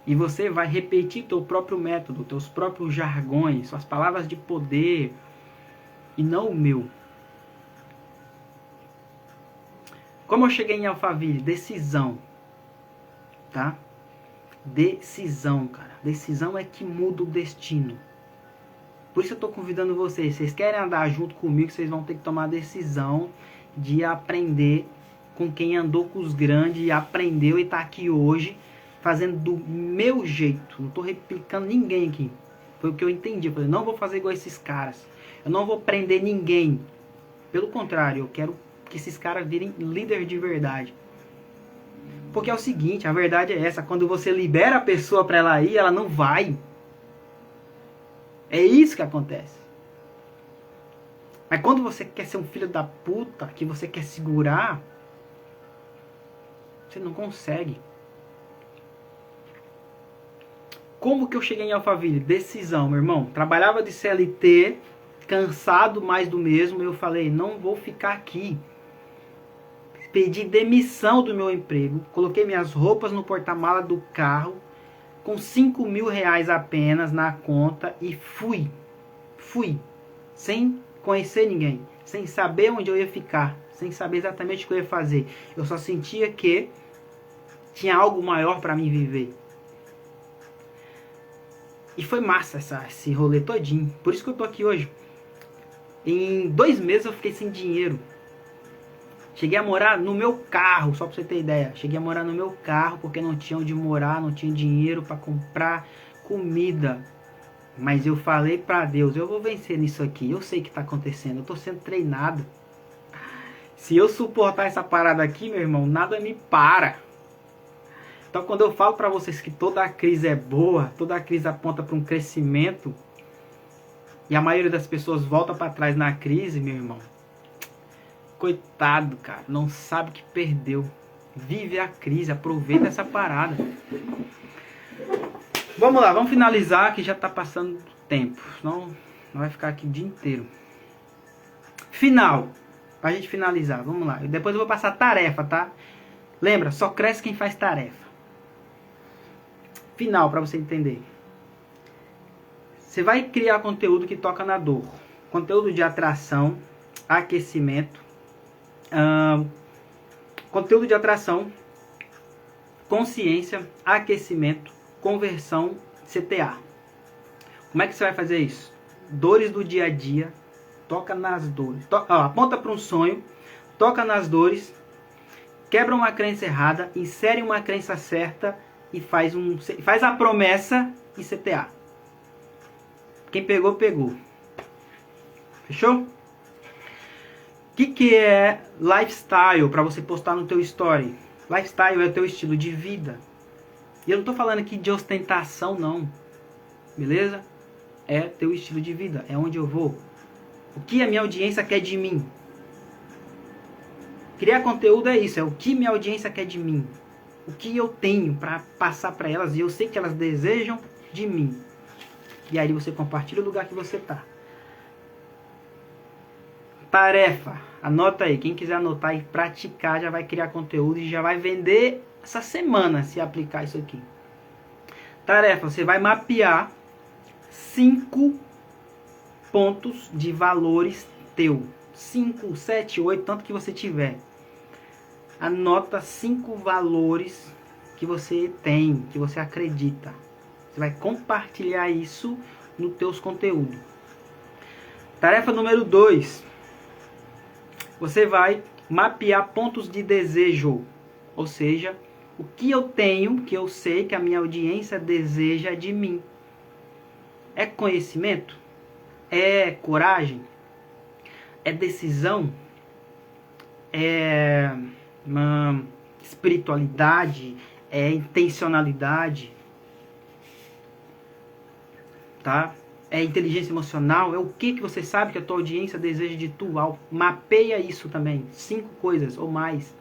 E você vai repetir teu próprio método, teus próprios jargões, suas palavras de poder e não o meu. Como eu cheguei em Alphaville? Decisão. Tá? Decisão, cara. Decisão é que muda o destino. Por isso eu estou convidando vocês. Vocês querem andar junto comigo, vocês vão ter que tomar a decisão de aprender com quem andou com os grandes e aprendeu e está aqui hoje, fazendo do meu jeito. Não estou replicando ninguém aqui. Foi o que eu entendi. Eu falei, não vou fazer igual esses caras. Eu não vou prender ninguém. Pelo contrário, eu quero que esses caras virem líder de verdade. Porque é o seguinte, a verdade é essa. Quando você libera a pessoa para ela ir, ela não vai. É isso que acontece. Mas quando você quer ser um filho da puta, que você quer segurar, você não consegue. Como que eu cheguei em Alphaville? Decisão, meu irmão. Trabalhava de CLT, cansado mais do mesmo. Eu falei, não vou ficar aqui. Pedi demissão do meu emprego. Coloquei minhas roupas no porta-mala do carro, com 5 mil reais apenas na conta e fui. Fui. Sem conhecer ninguém. Sem saber onde eu ia ficar. Sem saber exatamente o que eu ia fazer. Eu só sentia que tinha algo maior para mim viver. E foi massa esse rolê todinho. Por isso que eu tô aqui hoje. Em 2 meses eu fiquei sem dinheiro. Cheguei a morar no meu carro, só pra você ter ideia. Cheguei a morar no meu carro porque não tinha onde morar, não tinha dinheiro para comprar comida. Mas eu falei pra Deus, eu vou vencer nisso aqui. Eu sei o que tá acontecendo, eu tô sendo treinado. Se eu suportar essa parada aqui, meu irmão, nada me para. Então quando eu falo pra vocês que toda a crise é boa, toda a crise aponta para um crescimento, e a maioria das pessoas volta para trás na crise, meu irmão, coitado, cara, não sabe que perdeu. Vive a crise, aproveita essa parada. Vamos lá, vamos finalizar que já tá passando tempo, senão não vai ficar aqui o dia inteiro. Final, pra gente finalizar, vamos lá. Depois eu vou passar tarefa, tá? Lembra, só cresce quem faz tarefa. Final, para você entender. Você vai criar conteúdo que toca na dor. Conteúdo de atração, aquecimento, conteúdo de atração, consciência, aquecimento, conversão, CTA. Como é que você vai fazer isso? Dores do dia a dia, toca nas dores. Aponta para um sonho, toca nas dores, quebra uma crença errada, insere uma crença certa e faz a promessa em CTA. Quem pegou, pegou. Fechou? O que é lifestyle para você postar no teu story? Lifestyle é o teu estilo de vida. E eu não estou falando aqui de ostentação, não. Beleza? É teu estilo de vida. É onde eu vou. O que a minha audiência quer de mim? Criar conteúdo é isso. É o que minha audiência quer de mim. O que eu tenho para passar para elas. E eu sei que elas desejam de mim. E aí você compartilha o lugar que você está. Tarefa. Anota aí. Quem quiser anotar e praticar já vai criar conteúdo e já vai vender essa semana se aplicar isso aqui. Tarefa. Você vai mapear 5 pontos de valores teu. 5, 7, 8, tanto que você tiver. Anota 5 valores que você tem, que você acredita. Você vai compartilhar isso nos teus conteúdos. Tarefa número 2. Você vai mapear pontos de desejo. Ou seja, o que eu tenho, que eu sei que a minha audiência deseja de mim. É conhecimento? É coragem? É decisão? É uma espiritualidade? É intencionalidade? Tá? É inteligência emocional? É o que você sabe que a tua audiência deseja de tu? Mapeia isso também. 5 coisas ou mais.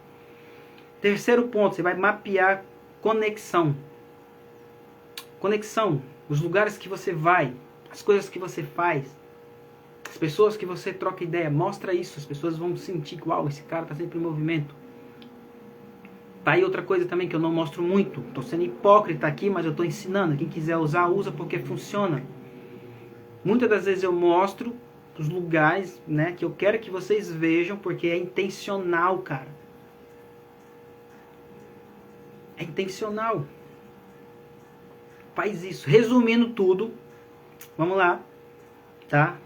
Terceiro ponto, você vai mapear conexão. Conexão. Os lugares que você vai. As coisas que você faz. As pessoas que você troca ideia. Mostra isso. As pessoas vão sentir que, uau, esse cara está sempre em movimento. Tá aí outra coisa também que eu não mostro muito. Estou sendo hipócrita aqui, mas eu estou ensinando. Quem quiser usar, usa porque funciona. Muitas das vezes eu mostro os lugares, né, que eu quero que vocês vejam porque é intencional, cara. É intencional. Faz isso. Resumindo tudo, vamos lá, tá?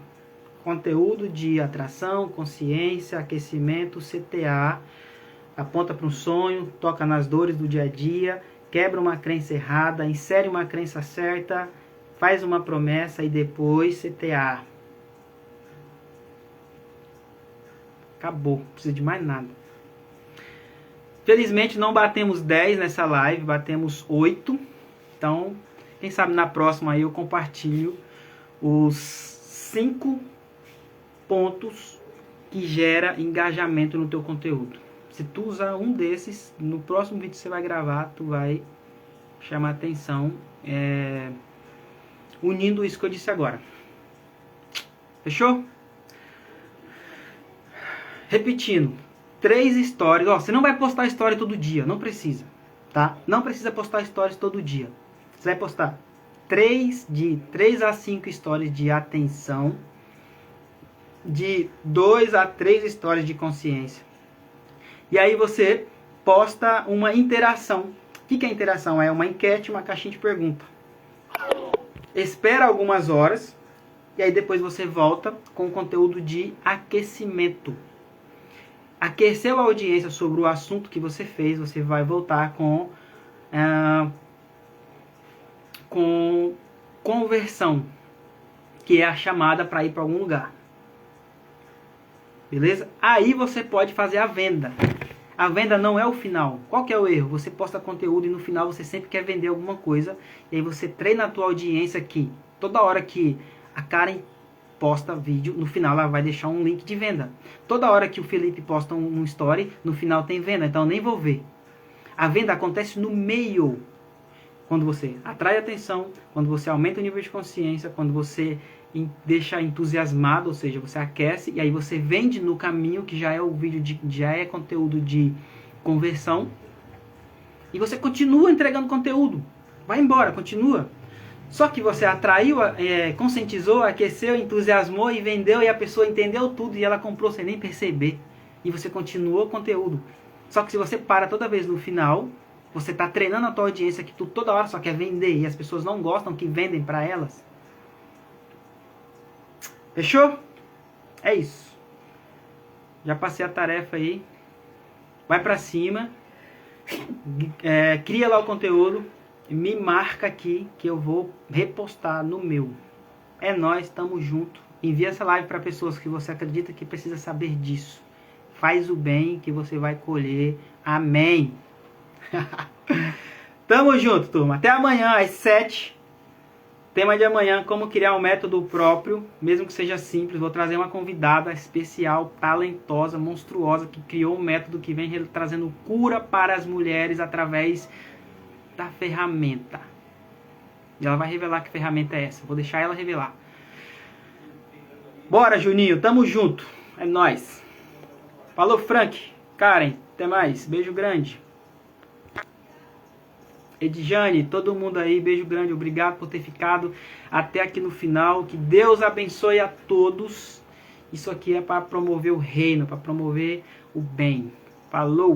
Conteúdo de atração, consciência, aquecimento, CTA. Aponta para um sonho, toca nas dores do dia a dia, quebra uma crença errada, insere uma crença certa, faz uma promessa e depois CTA. Acabou, não precisa de mais nada. Felizmente não batemos 10 nessa live, batemos 8. Então, quem sabe na próxima aí eu compartilho os 5 pontos que gera engajamento no teu conteúdo. Se tu usar um desses, no próximo vídeo que você vai gravar, tu vai chamar atenção, unindo isso que eu disse agora. Fechou? Repetindo, 3 stories. Ó, você não vai postar story todo dia, não precisa, tá? Não precisa postar stories todo dia. Você vai postar 3 a 5 stories de atenção, de 2 a 3 stories de consciência. E aí você posta uma interação. O que é interação? É uma enquete, uma caixinha de pergunta. Espera algumas horas e aí depois você volta com conteúdo de aquecimento. Aqueceu a audiência sobre o assunto que você fez, você vai voltar com conversão, que é a chamada para ir para algum lugar. Beleza? Aí você pode fazer a venda. A venda não é o final. Qual que é o erro? Você posta conteúdo e no final você sempre quer vender alguma coisa. E aí você treina a tua audiência aqui. Toda hora que a Karen posta vídeo, no final ela vai deixar um link de venda. Toda hora que o Felipe posta um story, no final tem venda. Então eu nem vou ver. A venda acontece no meio. Quando você atrai atenção, quando você aumenta o nível de consciência, quando você deixa entusiasmado, ou seja, você aquece e aí você vende no caminho que já é o vídeo, já é conteúdo de conversão e você continua entregando conteúdo. Vai embora, continua. Só que você atraiu, conscientizou, aqueceu, entusiasmou e vendeu e a pessoa entendeu tudo e ela comprou sem nem perceber. E você continuou o conteúdo. Só que se você para toda vez no final, você está treinando a tua audiência que tu toda hora só quer vender e as pessoas não gostam que vendem para elas. Fechou? É isso. Já passei a tarefa aí. Vai pra cima. Cria lá o conteúdo. Me marca aqui que eu vou repostar no meu. É nóis, tamo junto. Envia essa live para pessoas que você acredita que precisa saber disso. Faz o bem que você vai colher. Amém. Tamo junto, turma. Até amanhã às 7. Tema de amanhã, como criar um método próprio, mesmo que seja simples. Vou trazer uma convidada especial, talentosa, monstruosa, que criou um método que vem trazendo cura para as mulheres através da ferramenta. E ela vai revelar que ferramenta é essa. Vou deixar ela revelar. Bora, Juninho. Tamo junto. É nóis. Falou, Frank. Karen, até mais. Beijo grande. Edjane, todo mundo aí, beijo grande, obrigado por ter ficado até aqui no final, que Deus abençoe a todos. Isso aqui é para promover o reino, para promover o bem. Falou!